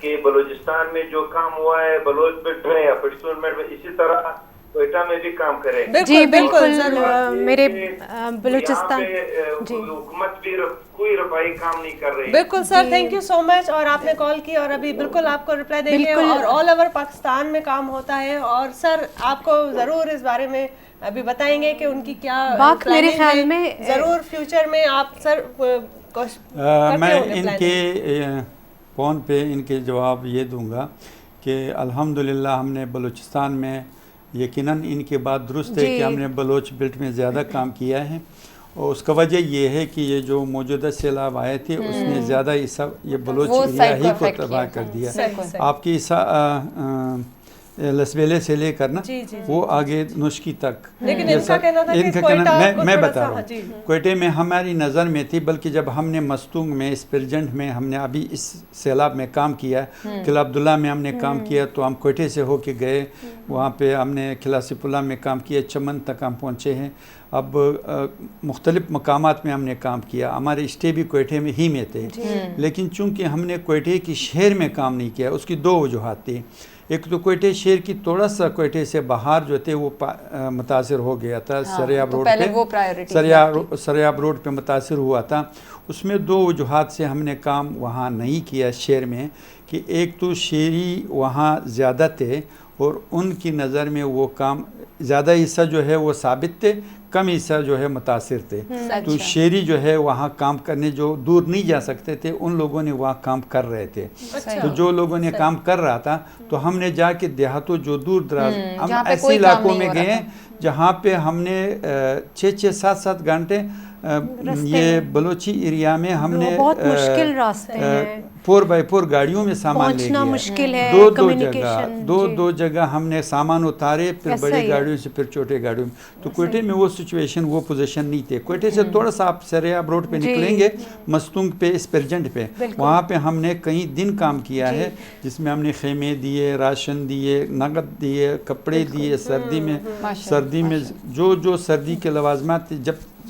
کہ بلوچستان میں جو کام ہوا ہے بلوچ بیلٹ میں یا پشتون بیلٹ میں اسی طرح کوئٹہ میں بھی کام کرے. جی بالکل میرے بلوچستان جی حکومت بھی کوئی رفاہی کام نہیں کر رہی. بالکل سر, تھینک یو سو مچ. اور آپ نے کال کی اور ابھی بالکل آپ کو ریپلائی دیں گے. اور آل اوور پاکستان میں کام ہوتا ہے اور سر آپ کو ضرور اس بارے میں ابھی بتائیں گے کہ ان کی کیا بات میرے خیال میں ضرور فیوچر میں آپ سر میں ان کے فون پہ ان کے جواب یہ دوں گا کہ الحمدللہ ہم نے بلوچستان میں یقیناً ان کے بات درست ہے کہ ہم نے بلوچ بیلٹ میں زیادہ کام کیا ہے اور اس کا وجہ یہ ہے کہ یہ جو موجودہ سیلاب آئے تھے اس نے زیادہ یہ بلوچ ایریا ہی کو تباہ کر دیا. آپ کی لسبیلے سے لے کر نا وہ آگے نشکی تک, لیکن ان کا کہنا تھا کہ میں بتا رہا ہوں کوئٹے میں ہماری نظر میں تھی, بلکہ جب ہم نے مستونگ میں اسپرجنٹ میں ہم نے ابھی اس سیلاب میں کام کیا, قلعہ عبداللہ میں ہم نے کام کیا, تو ہم کوئٹے سے ہو کے گئے وہاں پہ, ہم نے قلعہ سیف اللہ میں کام کیا, چمن تک ہم پہنچے ہیں. اب مختلف مقامات میں ہم نے کام کیا, ہمارے اسٹے بھی کوئٹے میں ہی میں تھے, لیکن چونکہ ہم نے کوئٹے کی شہر میں کام نہیں کیا, اس کی دو وجوہات تھی. ایک تو کوئٹے شہر کی تھوڑا سا کوئٹے سے باہر جو تھے وہ متاثر ہو گیا تھا, سریاب روڈ پہ, سریاب روڈ پہ متاثر ہوا تھا. اس میں دو وجوہات سے ہم نے کام وہاں نہیں کیا شہر میں, کہ ایک تو شہری وہاں زیادہ تھے اور ان کی نظر میں وہ کام زیادہ حصہ جو ہے وہ ثابت تھے, کم حصہ جو ہے متاثر تھے. تو شہری جو ہے وہاں کام کرنے جو دور نہیں جا سکتے تھے, ان لوگوں نے وہاں کام کر رہے تھے. تو جو لوگوں نے کام کر رہا تھا تو ہم نے جا کے دیہاتوں جو دور دراز ہم ایسے علاقوں میں گئے جہاں پہ ہم نے 6-7 گھنٹے یہ بلوچی ایریا میں ہم نے بہت مشکل راستے ہیں, 4x4 گاڑیوں میں سامان لے گیا, مشکل ہے, دو جگہ ہم نے سامان اتارے, پھر بڑی گاڑیوں سے پھر چھوٹے گاڑیوں میں. تو کوئٹے میں وہ سچویشن وہ پوزیشن نہیں تھے. کوئٹے سے تھوڑا سا آپ سریاب روڈ پہ نکلیں گے مستونگ پہ اسپرجنٹ پہ, وہاں پہ ہم نے کئی دن کام کیا ہے, جس میں ہم نے خیمے دیے, راشن دیے, نقد دیے, کپڑے دیے. سردی میں جو سردی کے لوازمات تھے,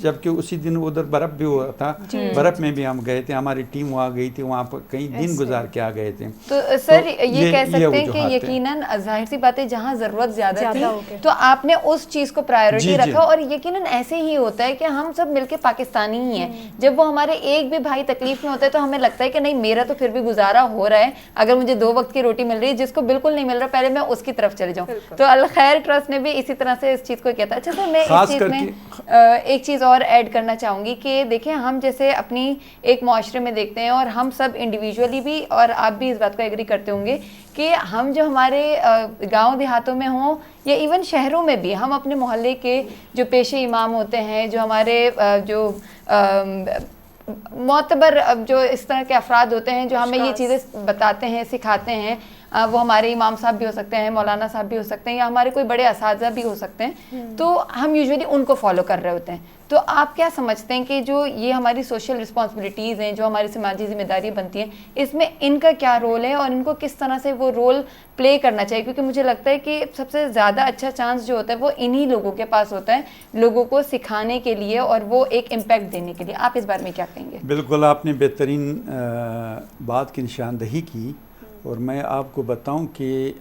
جبکہ اسی دن ادھر برف بھی ہوا تھا, برف میں بھی ہم گئے تھے, ہماری ٹیم وہاں گئی تھی, وہاں پر کئی دن گزار کے آ گئے تھے. تو سر یہ کہہ سکتے ہیں کہ یقیناً ظاہر سی بات ہے جہاں ضرورت زیادہ تھی تو آپ نے اس چیز کو پرائیورٹی رکھا, اور یقیناً ایسے ہی ہوتا ہے کہ ہم سب مل کے پاکستانی ہی ہیں. جب وہ ہمارے ایک بھی بھائی تکلیف میں ہوتا ہے تو ہمیں لگتا ہے کہ نہیں میرا تو پھر بھی گزارا ہو رہا ہے, اگر مجھے 2 وقت کی روٹی مل رہی ہے, جس کو بالکل نہیں مل رہا پہلے میں اس کی طرف چلے جاؤں. تو الخیر ٹرسٹ نے بھی اسی طرح سے اس چیز کو کیا تھا. اچھا سر, میں اس چیز میں ایک چیز اور ایڈ کرنا چاہوں گی کہ دیکھیں ہم جیسے اپنی ایک معاشرے میں دیکھتے ہیں, اور ہم سب انڈیویجولی بھی, اور آپ بھی اس بات کو ایگری کرتے ہوں گے کہ ہم جو ہمارے گاؤں دیہاتوں میں ہوں یا ایون شہروں میں بھی, ہم اپنے محلے کے جو پیشے امام ہوتے ہیں, جو ہمارے جو معتبر جو اس طرح کے افراد ہوتے ہیں جو ہمیں یہ چیزیں بتاتے ہیں, سکھاتے ہیں, وہ ہمارے امام صاحب بھی ہو سکتے ہیں, مولانا صاحب بھی ہو سکتے ہیں, یا ہمارے کوئی بڑے اساتذہ بھی ہو سکتے ہیں, تو ہم یوزولی ان کو فالو کر رہے ہوتے ہیں. تو آپ کیا سمجھتے ہیں کہ جو یہ ہماری سوشل رسپانسبلٹیز ہیں, جو ہماری سماجی ذمہ داریاں بنتی ہیں, اس میں ان کا کیا رول ہے اور ان کو کس طرح سے وہ رول پلے کرنا چاہیے؟ کیونکہ مجھے لگتا ہے کہ سب سے زیادہ اچھا چانس جو ہوتا ہے وہ انہی لوگوں کے پاس ہوتا ہے, لوگوں کو سکھانے کے لیے اور وہ ایک امپیکٹ دینے کے لیے. آپ اس بارے میں کیا کہیں گے؟ بالکل آپ نے بہترین بات کی نشاندہی کی, اور میں آپ کو بتاؤں کہ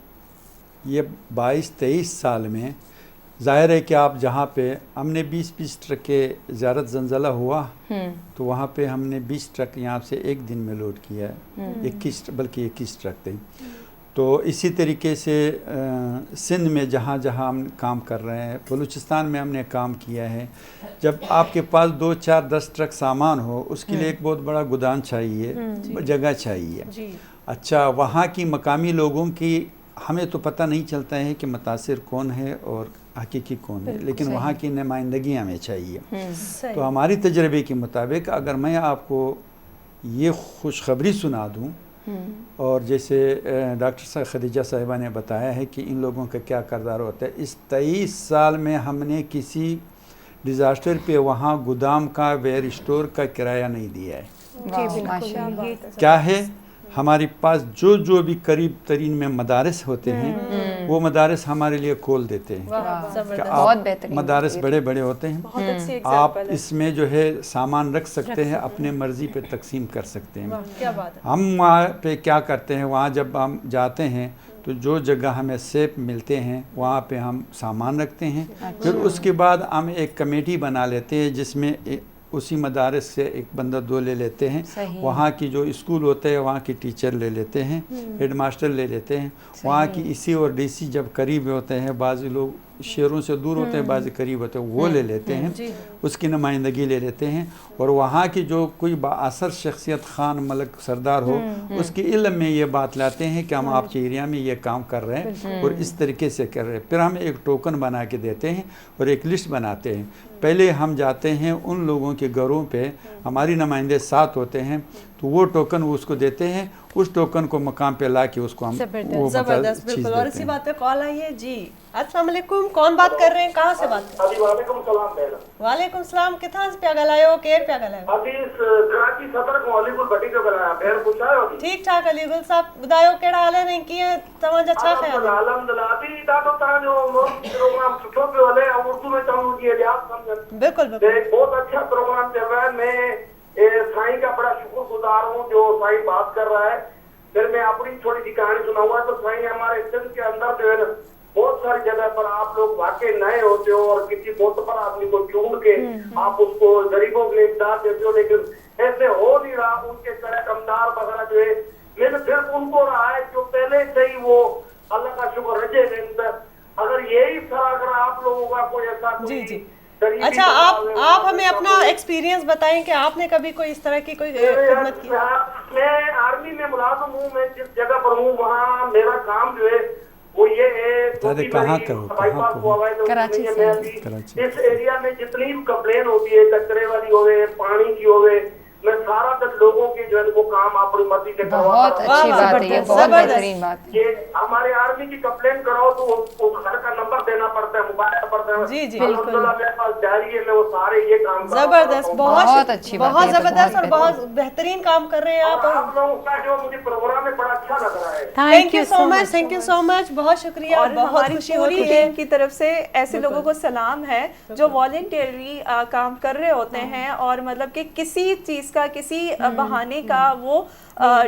یہ 22-23 سال میں ظاہر ہے کہ آپ جہاں پہ ہم نے 20 ٹرک کے زیارت زلزلہ ہوا تو وہاں پہ ہم نے 20 ٹرک یہاں سے ایک دن میں لوڈ کیا ہے, 21 ٹرک تھے. تو اسی طریقے سے سندھ میں جہاں ہم کام کر رہے ہیں, بلوچستان میں ہم نے کام کیا ہے. جب آپ کے پاس 2-4-10 ٹرک سامان ہو, اس کے لیے ایک بہت بڑا گودام چاہیے, جگہ چاہیے. اچھا, وہاں کی مقامی لوگوں کی ہمیں تو پتہ نہیں چلتا ہے کہ متاثر کون ہے اور حقیقی کون ہے, لیکن وہاں کی نمائندگی ہمیں چاہیے. تو ہماری تجربے کے مطابق اگر میں آپ کو یہ خوشخبری سنا دوں, اور جیسے ڈاکٹر خدیجہ صاحبہ نے بتایا ہے کہ ان لوگوں کا کیا کردار ہوتا ہے, اس 23 سال میں ہم نے کسی ڈیزاسٹر پہ وہاں گودام کا, ویئر اسٹور کا کرایہ نہیں دیا ہے. کیا ہے, ہمارے پاس جو بھی قریب ترین میں مدارس ہوتے ہیں وہ مدارس ہمارے لیے کھول دیتے ہیں کہ آپ مدارس بڑے بڑے ہوتے ہیں، آپ اس میں جو ہے سامان رکھ سکتے ہیں، اپنے مرضی پہ تقسیم کر سکتے ہیں۔ ہم وہاں پہ کیا کرتے ہیں، وہاں جب ہم جاتے ہیں تو جو جگہ ہمیں سیپ ملتے ہیں وہاں پہ ہم سامان رکھتے ہیں، پھر اس کے بعد ہم ایک کمیٹی بنا لیتے ہیں جس میں اسی مدارس سے ایک بندہ دو لے لیتے ہیں، وہاں کی جو اسکول ہوتے ہیں وہاں کی ٹیچر لے لیتے ہیں، ہیڈ ماسٹر لے لیتے ہیں، وہاں کی اسی اور ڈی سی جب قریب ہوتے ہیں، بعض لوگ شہروں سے دور ہوتے ہیں، بعض قریب ہوتے ہیں، وہ لے لیتے ہیں، اس کی نمائندگی لے لیتے ہیں، اور وہاں کی جو کوئی بااثر شخصیت خان ملک سردار ہو اس کے علم میں یہ بات لاتے ہیں کہ ہم آپ کے ایریا میں یہ کام کر رہے ہیں اور اس طریقے سے کر رہے ہیں، پھر ہم ایک ٹوکن بنا کے دیتے ہیں اور ایک لسٹ بناتے ہیں۔ پہلے ہم جاتے ہیں ان لوگوں کے گھروں پہ، ہماری نمائندے ساتھ ہوتے ہیں، تو وہ ٹوکن وہ اس کو دیتے ہیں، اس ٹوکن کو مقام پہ لا کے اس کو ہم زبردست، بالکل۔ اور اسی بات پہ کال آئی ہے جی۔ السلام علیکم، کون بات کر رہے ہیں، کہاں سے بات کر رہے ہیں؟ وعلیکم السلام بہن۔ وعلیکم السلام، کتھاں سے پیا گلایو، کیر پیا گلایو؟ ابھی کراچی صدر کو علی گل بٹی پہ گلایا، بہن پوچھا ہے؟ ٹھیک ٹھاک علی گل صاحب ٻڌايو کہڑا حال ہے، نہیں کیے تمہاں جا چھا خیال ہے؟ الحمدللہ ابھی ڈاڈو تاں جو پروگرام سٹھو پہ ہلے، اردو میں چاہوں گی احتیاط سمجھن۔ بالکل بالکل، بہت اچھا پروگرام چل رہا ہے، میں سائیں کا بڑا شکر گزار ہوں جو سائیں بات کر رہا ہے۔ پھر میں اپنی تھوڑی سی کہانی سناؤں گا۔ تو سائیں ہمارے سندھ کے اندر جو ہے نا بہت ساری جگہ پر آپ لوگ واقع نئے ہوتے ہو اور کسی معتبر آدمی کو چون کے آپ اس کو غریبوں کے لیے امداد دیتے ہو، لیکن ایسے ہو نہیں رہا۔ ان کے کمدار وغیرہ جو ہے لیکن پھر ان کو رہا ہے جو پہلے سے ہی وہ اللہ کا شکر رجے نہیں، اگر یہی طرح اگر آپ لوگوں کا کوئی ایسا جی اچھا، آپ ہمیں اپنا ایکسپیرینس بتائیں کہ آپ نے کبھی کوئی اس طرح کی کوئی خدمت کی؟ میں آرمی میں ملازم ہوں، میں جس جگہ پر ہوں وہاں میرا کام جو ہے وہ یہ ہے کہاں کراچی اس ایریا میں جتنی بھی کمپلین ہوتی ہے کچرے والی ہوئے، پانی کی ہوئے، میں سارا تک لوگوں کی جو ہے وہ کام اپنی مرضی سے بہت اچھی بات ہے، یہ بہت بہترین بات ہے۔ یہ ہمارے آرمی کی کمپلین کراؤ تو وہ گھر کا نمبر دینا پڑتا ہے، موبائل پڑتا ہے۔ جی جی الحمدللہ میرے پاس جاری ہے، میں وہ سارے یہ کام زبردست، بہت اچھی بات ہے، بہت زبردست اور بہت بہترین کام کر رہے ہیں آپ۔ آپ لوگوں کا جو مجھے پروگرام ہے بڑا اچھا لگ رہا ہے۔ Thank you so much, thank you so much, بہت شکریہ، اور بہت ہماری خوشی ہو رہی پوری ہے ٹیم کی طرف سے ایسے لوگوں کو سلام ہے جو والنٹیرلی کام کر رہے ہوتے ہیں اور مطلب کہ کسی چیز کا کسی بہانے کا وہ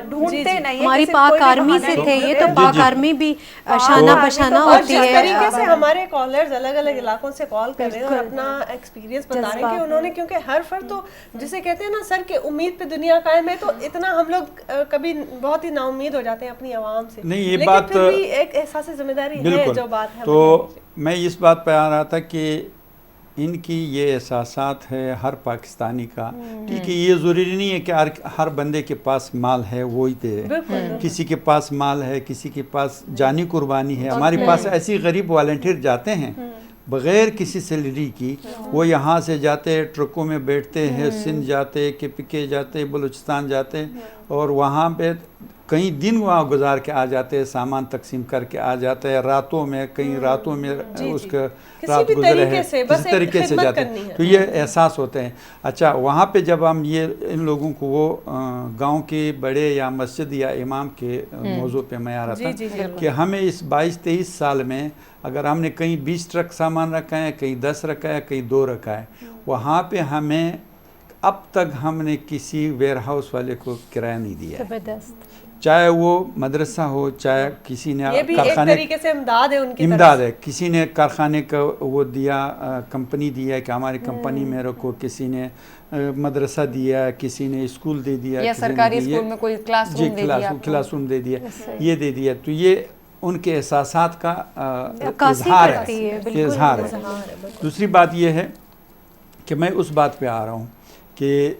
ڈھونڈتے نہیں۔ ہماری پاک آرمی سے تھے یہ، تو پاک آرمی بھی شانہ بشانہ ہوتی ہے۔ جس طریقے سے ہمارے کالرز الگ الگ علاقوں سے کال کر رہے ہیں اور اپنا ایکسپیرینس بتا رہے ہیں کہ انہوں نے، کیونکہ ہر فرد تو جسے کہتے ہیں نا سر کہ امید پہ دنیا قائم ہے، تو اتنا ہم لوگ کبھی بہت ہی نا امید ہو جاتے ہیں اپنی عوام سے، نہیں یہ لیکن بات پھر بھی ایک احساس ذمہ داری ہے جو بات ہے۔ تو میں اس بات پہ آ رہا تھا کہ ان کی یہ احساسات ہے ہر پاکستانی کا، ٹھیک ہے، یہ ضروری نہیں ہے کہ ہر بندے کے پاس مال ہے وہی دے، کسی کے پاس مال ہے، کسی کے پاس جانی قربانی ہے۔ ہمارے پاس ایسی غریب والنٹیئر جاتے ہیں بغیر کسی سیلری کی، وہ یہاں سے جاتے ٹرکوں میں بیٹھتے ہیں، سندھ جاتے، کے پی کے جاتے، بلوچستان جاتے، اور وہاں پہ کئی دن وہاں گزار کے آ جاتے ہیں، سامان تقسیم کر کے آ جاتے ہیں، راتوں میں کئی راتوں میں اس کا رات گزرے ہے، کسی طریقے سے جاتے ہیں، تو یہ احساس ہوتے ہیں۔ اچھا، وہاں پہ جب ہم یہ ان لوگوں کو وہ گاؤں کے بڑے یا مسجد یا امام کے موضوع پہ میں آ رہا تھا کہ ہمیں اس 22-23 سال میں اگر ہم نے کہیں 20 ٹرک سامان رکھا ہے، کہیں 10 رکھا ہے، کہیں 2 رکھا ہے، وہاں پہ ہمیں اب تک ہم نے کسی ویئر ہاؤس والے کو کرایہ نہیں دیا ہے، چاہے وہ مدرسہ ہو، چاہے کسی نے کارخانے، طریقے سے امداد ہے، ان کی امداد ہے، کسی نے کارخانے کا وہ دیا، کمپنی دیا کہ ہماری کمپنی میں رکھو، کسی نے مدرسہ دیا، کسی نے اسکول دے دیا، یا سرکاری اسکول میں کوئی کلاس روم دے دیا، کلاس روم دے دیا، یہ دے دیا، تو یہ ان کے احساسات کا اظہار ہے۔ دوسری بات یہ ہے کہ میں اس بات پہ آ رہا ہوں کہ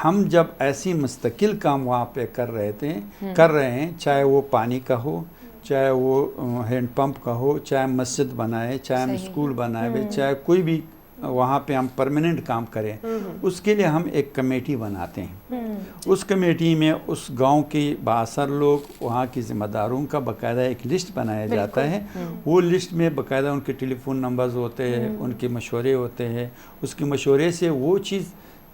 ہم جب ایسی مستقل کام وہاں پہ کر رہے ہیں، چاہے وہ پانی کا ہو، چاہے وہ ہینڈ پمپ کا ہو، چاہے مسجد بنائے، چاہے ہم اسکول بنائے، چاہے کوئی بھی وہاں پہ ہم پرماننٹ کام کریں، اس کے لیے ہم ایک کمیٹی بناتے ہیں۔ اس کمیٹی میں اس گاؤں کے بااثر لوگ، وہاں کی ذمہ داروں کا باقاعدہ ایک لسٹ بنایا جاتا ہے، وہ لسٹ میں باقاعدہ ان کے ٹیلی فون نمبرز ہوتے ہیں، ان کے مشورے ہوتے ہیں، اس کے مشورے سے وہ چیز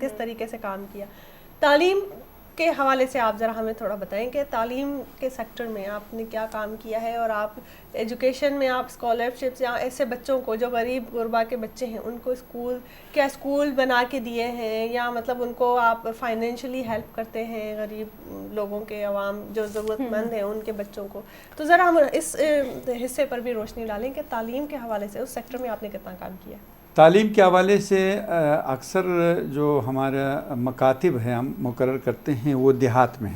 کس طریقے سے کام کیا. تعلیم کے حوالے سے آپ ذرا ہمیں تھوڑا بتائیں کہ تعلیم کے سیکٹر میں آپ نے کیا کام کیا ہے, اور آپ ایجوکیشن میں آپ اسکالرشپس یا ایسے بچوں کو جو غریب غربا کے بچے ہیں ان کو اسکول بنا کے دیے ہیں, یا مطلب ان کو آپ فائنینشلی ہیلپ کرتے ہیں غریب لوگوں کے, عوام جو ضرورت مند ہیں ان کے بچوں کو. تو ذرا ہم اس حصے پر بھی روشنی ڈالیں کہ تعلیم کے حوالے سے اس سیکٹر میں آپ نے کتنا کام کیا. تعلیم کے حوالے سے اکثر جو ہمارا مکاتب ہے ہم مقرر کرتے ہیں وہ دیہات میں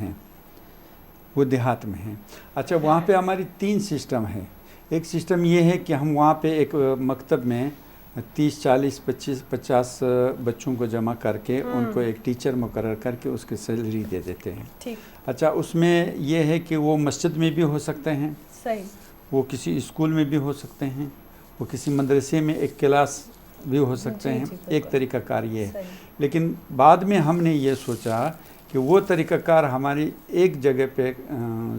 ہیں, اچھا وہاں پہ ہماری 3 سسٹم ہیں. ایک سسٹم یہ ہے کہ ہم وہاں پہ ایک مکتب میں 30 40 25 50 بچوں کو جمع کر کے ان کو ایک ٹیچر مقرر کر کے اس کی سیلری دے دیتے ہیں. اچھا اس میں یہ ہے کہ وہ مسجد میں بھی ہو سکتے ہیں, وہ کسی اسکول میں بھی ہو سکتے ہیں, وہ کسی مدرسے میں ایک کلاس بھی ہو سکتے ہیں. ایک طریقہ کار یہ ہے. لیکن بعد میں ہم نے یہ سوچا کہ وہ طریقہ کار ہماری ایک جگہ پہ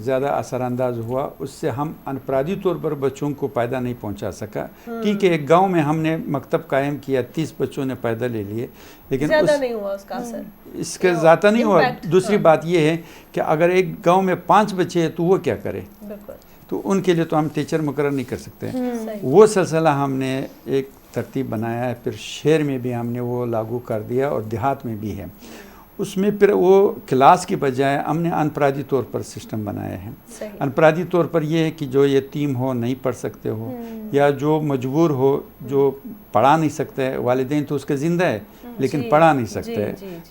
زیادہ اثر انداز ہوا, اس سے ہم انفرادی طور پر بچوں کو فائدہ نہیں پہنچا سکا. ٹھیک ہے ایک گاؤں میں ہم نے مکتب قائم کیا, 30 بچوں نے فائدہ لے لیے, لیکن زیادہ نہیں ہوا اس کا اثر, اس کے زیادہ نہیں ہوا. دوسری بات یہ ہے کہ اگر ایک گاؤں میں 5 بچے ہیں تو وہ کیا کرے, تو ان کے لیے تو ہم ٹیچر مقرر نہیں کر سکتے. وہ سلسلہ ہم نے ایک ترتیب بنایا ہے, پھر شہر میں بھی ہم نے وہ لاگو کر دیا اور دیہات میں بھی ہے. اس میں پھر وہ کلاس کی بجائے ہم نے انفرادی طور پر سسٹم بنایا ہے. انفرادی طور پر یہ ہے کہ جو یتیم ہو, نہیں پڑھ سکتے ہو, یا جو مجبور ہو, جو پڑھا نہیں سکتے, والدین تو اس کے زندہ ہے لیکن پڑھا نہیں سکتے.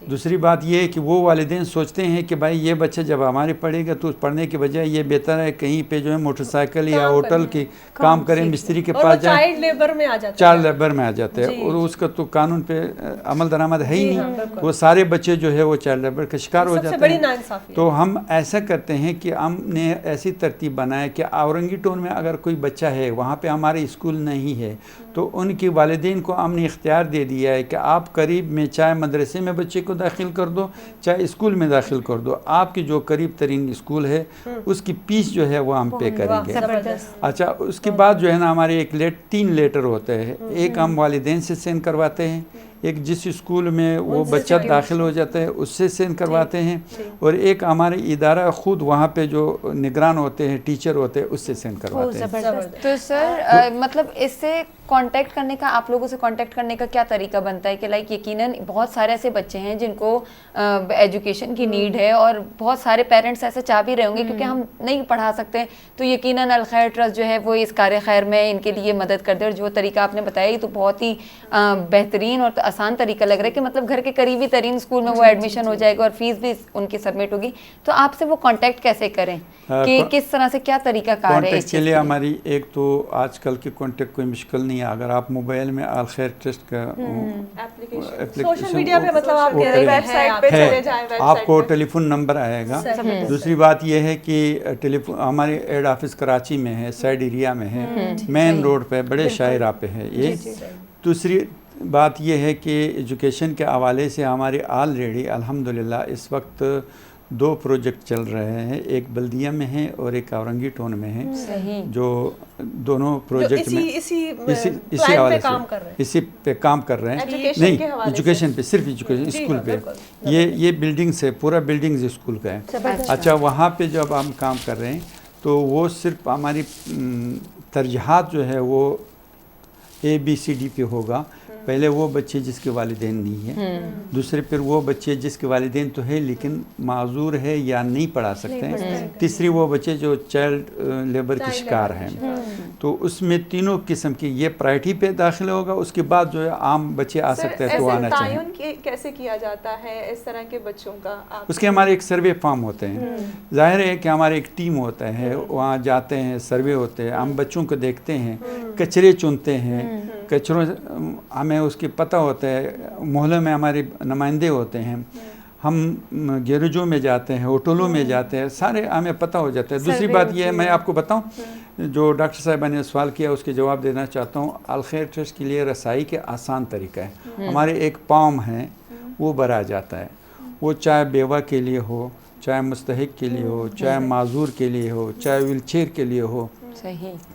دوسری بات یہ ہے کہ وہ والدین سوچتے ہیں کہ بھائی یہ بچہ جب ہمارے پڑھے گا تو پڑھنے کے بجائے یہ بہتر ہے کہیں پہ جو ہے موٹر سائیکل یا ہوٹل کی کام کریں, مستری کے پاس جائیں. چائلڈ لیبر میں آ جاتے ہیں, اور اس کا تو قانون پہ عمل درآمد ہے ہی نہیں. وہ سارے بچے جو ہے وہ چائلڈ لیبر کا شکار ہو جاتے ہیں. تو ہم ایسا کرتے ہیں کہ ہم نے ایسی ترتیب بنایا کہ اورنگی ٹون میں اگر کوئی بچہ ہے وہاں پہ ہمارے اسکول نہیں ہے تو ان کے والدین کو ہم نے اختیار دے دیا ہے کہ آپ قریب میں چاہے مدرسے میں بچے کو داخل کر دو, چاہے اسکول میں داخل کر دو, آپ کی جو قریب ترین اسکول ہے اس کی فیس جو ہے وہ ہم پے کریں گے. اچھا اس کے بعد جو ہے نا ہمارے 3 لیٹر ہوتے ہیں. ایک ہم والدین سے سین کرواتے ہیں, ایک جس اسکول میں وہ بچہ داخل ہو جاتا ہے اس سے سین کرواتے ہیں, اور ایک ہمارے ادارہ خود وہاں پہ جو نگران ہوتے ہیں, ٹیچر ہوتے ہیں, اس سے سین کرواتے ہیں. تو سر مطلب اس سے کانٹیکٹ کرنے کا, آپ لوگوں سے کانٹیکٹ کرنے کا کیا طریقہ بنتا ہے کہ لائک یقیناً بہت سارے ایسے بچے ہیں جن کو ایجوکیشن کی نیڈ ہے, اور بہت سارے پیرنٹس ایسے چاہ بھی رہے ہوں گے کیونکہ ہم نہیں پڑھا سکتے, تو یقیناً الخیر ٹرسٹ جو ہے وہ اس کار خیر میں ان کے لیے مدد کر دے. اور جو طریقہ آپ نے بتایا یہ تو بہت ہی بہترین اور آسان طریقہ لگ رہا ہے کہ مطلب گھر کے قریبی ترین اسکول میں وہ ایڈمیشن ہو جائے گا اور فیس بھی ان کی سبمٹ ہوگی. تو آپ سے وہ کانٹیکٹ کیسے کریں کہ کس طرح سے کیا طریقہ کار ہے اس کے لیے؟ ہماری ایک تو آج کل کی کانٹیکٹ کوئی مشکل نہیں ہے. اگر آپ موبائل میں الخیر ٹرسٹ کا سوشل میڈیا پہ مطلب آپ ویب سائٹ پہ چلے جائیں, آپ کو ٹیلی فون نمبر آئے گا. دوسری بات یہ ہے کہ ہمارے ایڈ آفس کراچی میں ہے, سائڈ ایریا میں ہے, مین روڈ پہ بڑے شاہراہ پہ ہے یہ. دوسری بات یہ ہے کہ ایجوکیشن کے حوالے سے ہمارے آلریڈی الحمدللہ اس وقت 2 پروجیکٹ چل رہے ہیں, ایک بلدیہ میں ہے اور ایک اورنگی ٹون میں ہے, جو دونوں پروجیکٹ میں اسی حوالے سے اسی پہ کام کر رہے ہیں. نہیں ایجوکیشن پہ, صرف ایجوکیشن اسکول پہ. یہ بلڈنگس ہے, پورا بلڈنگز اسکول کا ہے. اچھا وہاں پہ جب ہم کام کر رہے ہیں تو وہ صرف ہماری ترجیحات جو ہے وہ ABCD پہ ہوگا. پہلے وہ بچے جس کے والدین نہیں ہیں, دوسرے پھر وہ بچے جس کے والدین تو ہے لیکن معذور ہے یا نہیں پڑھا سکتے ہیں, تیسری وہ بچے جو چائلڈ لیبر کے شکار ہیں. تو اس میں تینوں قسم کی یہ پرائرٹی پہ داخل ہوگا. اس کے بعد جو ہے عام بچے آ سکتے ہیں تو آنا چاہیے. تعین کیسے کیا جاتا ہے اس طرح کے بچوں کا؟ اس کے ہمارے ایک سروے فارم ہوتے ہیں. ظاہر ہے کہ ہمارے ایک ٹیم ہوتا ہے, وہاں جاتے ہیں, سروے ہوتے ہیں, ہم بچوں کو دیکھتے ہیں, کچرے چنتے ہیں, کچروں ہمیں اس کی پتہ ہوتا ہے, محلے میں ہمارے نمائندے ہوتے ہیں, ہم گیرجوں میں جاتے ہیں, ہوٹلوں میں جاتے ہیں, سارے ہمیں پتہ ہو جاتا ہے. دوسری بات یہ ہے, میں آپ کو بتاؤں, جو ڈاکٹر صاحبہ نے سوال کیا اس کے جواب دینا چاہتا ہوں. الخیر ٹرسٹ کے لیے رسائی کے آسان طریقہ ہے. ہمارے ایک فارم ہے وہ بھرا جاتا ہے, وہ چاہے بیوہ کے لیے ہو, چاہے مستحق کے لیے ہو, چاہے معذور کے لیے ہو, چاہے ویل چیئر کے لیے ہو, صحیح.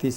30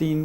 3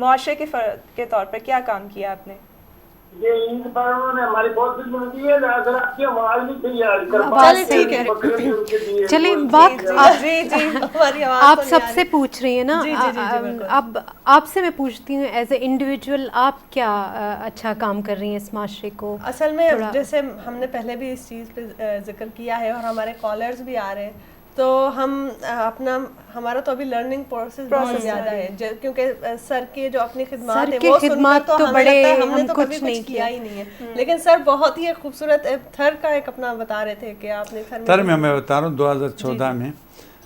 معاشرے کے فرد کے طور پر کیا کام کیا آپ نے؟ یہ عید پر انہوں نے ہماری بہت خدمت کی ہے، اگر آپ کی آواز نہیں تیار کر چلیں ٹھیک ہے، چلیں بات ہماری آواز آپ سب سے پوچھ رہی ہیں نا، اب آپ سے میں پوچھتی ہوں ایز اے انڈیویجول آپ کیا اچھا کام کر رہی ہیں اس معاشرے کو؟ اصل میں جیسے ہم نے پہلے بھی اس چیز پہ ذکر کیا ہے اور ہمارے کالرز بھی آ رہے ہیں، تو ہم ہمارا تو ابھی لرننگ پروسیس بہت زیادہ ہے، کیونکہ سر کے جو اپنی خدمات ہیں وہ سن کر تو ہمیں لگتا ہے ہم نے تو کبھی کچھ کیا ہی نہیں ہے، لیکن سر بہت ہی خوبصورت تھر کا ایک اپنا بتا رہے تھے کہ آپ نے تھر میں بتا رہا ہوں 2014 میں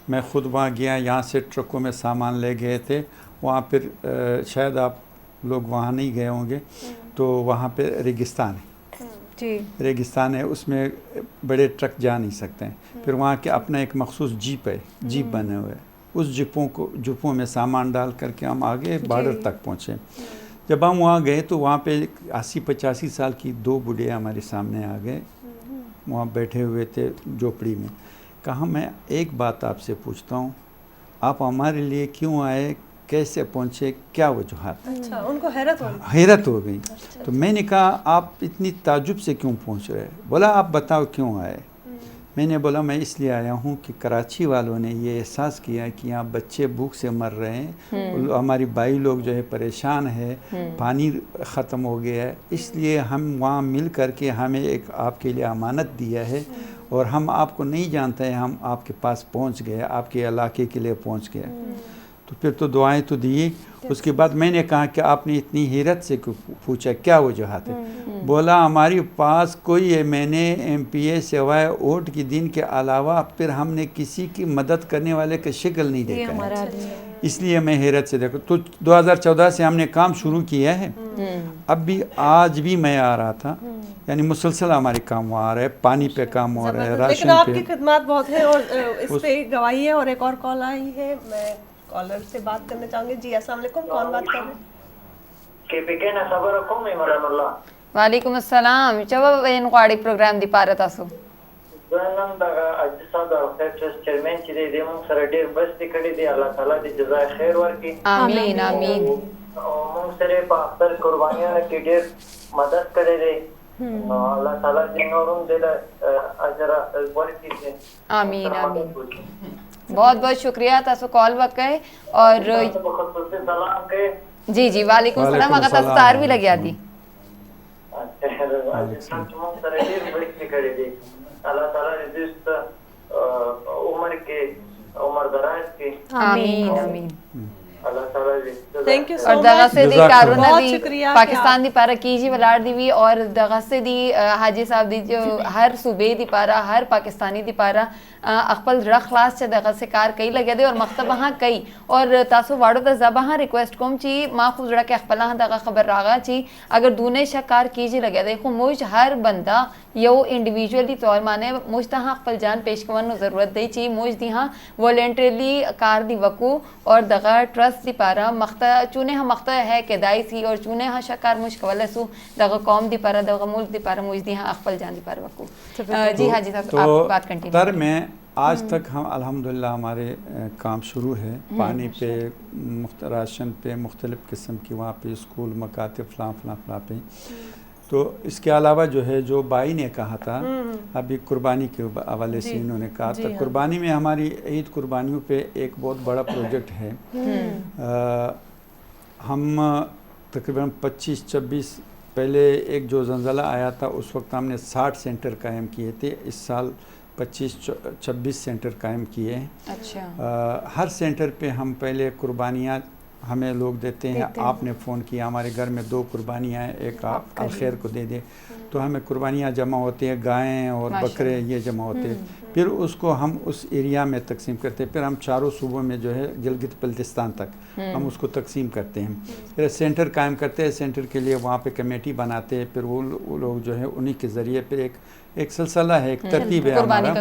میں خود وہاں گیا، یہاں سے ٹرکوں میں سامان لے گئے تھے وہاں، پھر شاید آپ لوگ وہاں نہیں گئے ہوں گے، تو وہاں پہ ریگستان ہے، جی ریگستان ہے، اس میں بڑے ٹرک جا نہیں سکتے ہیں، پھر وہاں کے اپنا ایک مخصوص جیپ ہے، جیپ بنے ہوئے، اس جیپوں میں سامان ڈال کر کے ہم آگے بارڈر تک پہنچے۔ جب ہم وہاں گئے تو وہاں پہ 80-85 سال کی 2 بوڑھے ہمارے سامنے آ گئے، وہاں بیٹھے ہوئے تھے جھوپڑی میں۔ کہا میں ایک بات آپ سے پوچھتا ہوں، آپ ہمارے لیے کیوں آئے، کیسے پہنچے، کیا وجوہات؟ اچھا، ان کو حیرت ہو گئی۔ تو میں نے کہا آپ اتنی تعجب سے کیوں پہنچ رہے؟ بولا آپ بتاؤ کیوں آئے؟ میں نے بولا میں اس لیے آیا ہوں کہ کراچی والوں نے یہ احساس کیا کہ یہاں بچے بھوک سے مر رہے ہیں، ہماری بھائی لوگ جو ہے پریشان ہے، پانی ختم ہو گیا ہے، اس لیے ہم وہاں مل کر کے ہمیں ایک آپ کے لیے امانت دیا ہے، اور ہم آپ کو نہیں جانتے ہیں، ہم آپ کے پاس پہنچ گئے، آپ کے علاقے کے لیے پہنچ گئے۔ تو پھر تو دعائیں تو دی۔ اس کے بعد میں نے کہا کہ آپ نے اتنی حیرت سے پوچھا کیا وجوہات ہے؟ بولا ہمارے پاس کوئی M N A M P A سوائے ووٹ کے دن کے علاوہ پھر ہم نے کسی کی مدد کرنے والے کا شکل نہیں دیکھا ہے، اس لیے میں حیرت سے دیکھا۔ تو 2014 سے ہم نے کام شروع کیا ہے، اب بھی آج بھی میں آ رہا تھا، یعنی مسلسل ہمارے کام وہاں آ رہے ہیں، پانی پہ کام ہو رہا ہے، راشن لیکن آپ کی خدمات بہت ہیں اور اس پہ گواہی ہے۔ اور ایک اور کال آئی ہے، میں کالر سے بات کرنا چاہوں گی۔ جی السلام علیکم، کون بات کر رہے ہیں؟ وعلیکم السلام، چوب وین غواړي پروګرام دی پاره تاسو؟ نن دغه عجز صاحب د روغتیا ټرست چیرمین چې دی موږ سره ډېر مرستې کړې دي، الله تعالی دې جزای خیر ورکړي، آمین آمین۔ او موږ سره په اختر قربانیانو کې ډېر مدد کړې دی، نو الله تعالی دې نور هم دې اجر ورکړي۔ آمین آمین، بہت بہت شکریہ تاسو کال وکړئ۔ اور سلام کې جی جی وعلیکم السلام، هغه تاسو تار بھی لګیا دي؟ موږ سره ډېر مرستې کړې دي، الله تعالی دې عمر کې عمر دراز کې، آمین آمین۔ اللہ تعالی دې تھینک یو سو اور دغه سے دی کارونه بہت دی شکریہ پاکستان دی پارا کیجی ولاړ دی وی، اور دغه سے دی حاجی صاحب دی جو ہر صوبے دی پارا ہر پاکستانی دی پارا خپل رخ خلاص چې دغه سے کار کوي لګیا دی، اور مکتب ها کوي، اور تاسو واړو ته زبه ریکویسٹ کوم چې ما خو زړه کې خپل دغه خبر راغا چې اگر دونه شکار کیجی لګیا دی، خو موږ هر بندا یو انډیویډوالي طور باندې موږ ته خپل جان پیش کوونو ضرورت دی چې موږ دی ها والنټریلی کار دی وکو، اور دغه ٹرسٹ دی پارا مخته چونه هم مخته ہے کدای سی، اور چونه ها شکار موږ کولای سو دغه قوم دی پارا دغه ملک دی پارا موږ دی ها خپل جان دی پارا وکو۔ جی حاجی صاحب آپ بات کنٹینیو تر میں آج تک ہم الحمدللہ ہمارے کام شروع ہے، پانی پہ، راشن پہ، مختلف قسم کی وہاں پہ اسکول مکاتب فلاں پہ۔ تو اس کے علاوہ جو ہے جو بھائی نے کہا تھا ابھی قربانی کے حوالے سے انہوں نے کہا تھا، قربانی میں ہماری عید قربانیوں پہ ایک بہت بڑا پروجیکٹ ہے، ہم تقریباً 25-26 پہلے ایک جو زلزلہ آیا تھا اس وقت ہم نے 60 سینٹر قائم کیے تھے، اس سال 25-26 سینٹر قائم کیے ہیں۔ اچھا، ہر سینٹر پہ ہم پہلے قربانیاں ہمیں لوگ دیتے ہیں، آپ نے فون کیا ہمارے گھر میں 2 قربانیاں ہیں، ایک آپ الخیر کو دے دیں، تو ہمیں قربانیاں جمع ہوتی ہیں، گائیں اور بکرے یہ جمع ہوتے ہیں، پھر اس کو ہم اس ایریا میں تقسیم کرتے ہیں، پھر ہم چاروں صوبوں میں جو ہے گلگت بلتستان تک ہم اس کو تقسیم کرتے ہیں، پھر سینٹر قائم کرتے ہیں، سینٹر کے لیے وہاں پہ کمیٹی بناتے ہیں، پھر وہ لوگ جو ہے انہی کے ذریعے پہ ایک سلسلہ ہے، ایک ترتیب ہے ہمارا،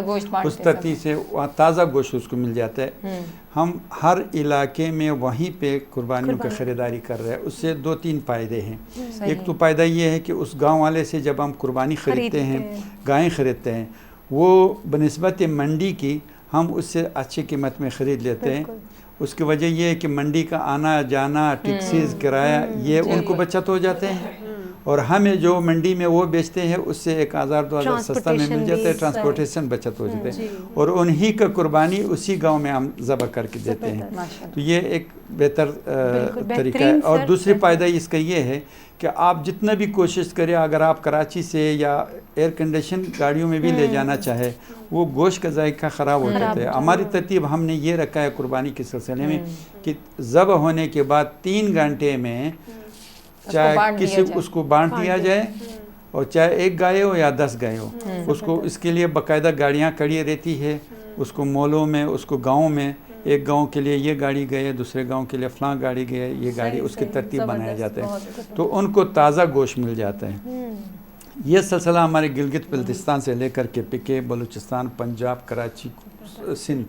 اس ترتیب سے تازہ گوشت اس کو مل جاتا ہے۔ ہم ہر علاقے میں وہیں پہ قربانیوں کی خریداری کر رہے ہیں، اس سے 2-3 فائدے ہیں۔ ایک تو فائدہ یہ ہے کہ اس گاؤں والے سے جب ہم قربانی خریدتے ہیں، گائیں خریدتے ہیں، وہ بنسبت منڈی کی ہم اس سے اچھی قیمت میں خرید لیتے ہیں، اس کی وجہ یہ ہے کہ منڈی کا آنا جانا ٹیکسیز کرایہ یہ ان کو بچت ہو جاتے ہیں، اور ہمیں جو منڈی میں وہ بیچتے ہیں اس سے 1000-2000 سستا میں مل جاتا ہے، ٹرانسپورٹیشن بچت ہو جاتے ہیں، اور انہی کا قربانی اسی گاؤں میں ہم ذبح کر کے دیتے ہیں. تو یہ ایک بہتر طریقہ ہے. اور دوسری فائدہ اس کا یہ ہے کہ آپ جتنا بھی کوشش کریں، اگر آپ کراچی سے یا ایئر کنڈیشن گاڑیوں میں بھی لے جانا چاہے، وہ گوشت کا ذائقہ خراب ہو جاتا ہے. ہماری ترتیب ہم نے یہ رکھا ہے قربانی کے سلسلے میں کہ ذبح ہونے کے بعد 3 گھنٹے میں چاہے کسی اس کو بانٹ دیا جائے، اور چاہے 1 گائے ہو یا 10 گائے ہو، اس کو اس کے لیے باقاعدہ گاڑیاں کھڑی رہتی ہے. اس کو مولوں میں، اس کو گاؤں میں، ایک گاؤں کے لیے یہ گاڑی گئے، دوسرے گاؤں کے لیے فلاں گاڑی گئے، یہ گاڑی، اس کی ترتیب بنایا جاتا ہے، تو ان کو تازہ گوشت مل جاتا ہے. یہ سلسلہ ہمارے گلگت بلتستان سے لے کر کے پکے، بلوچستان، پنجاب، کراچی، سندھ،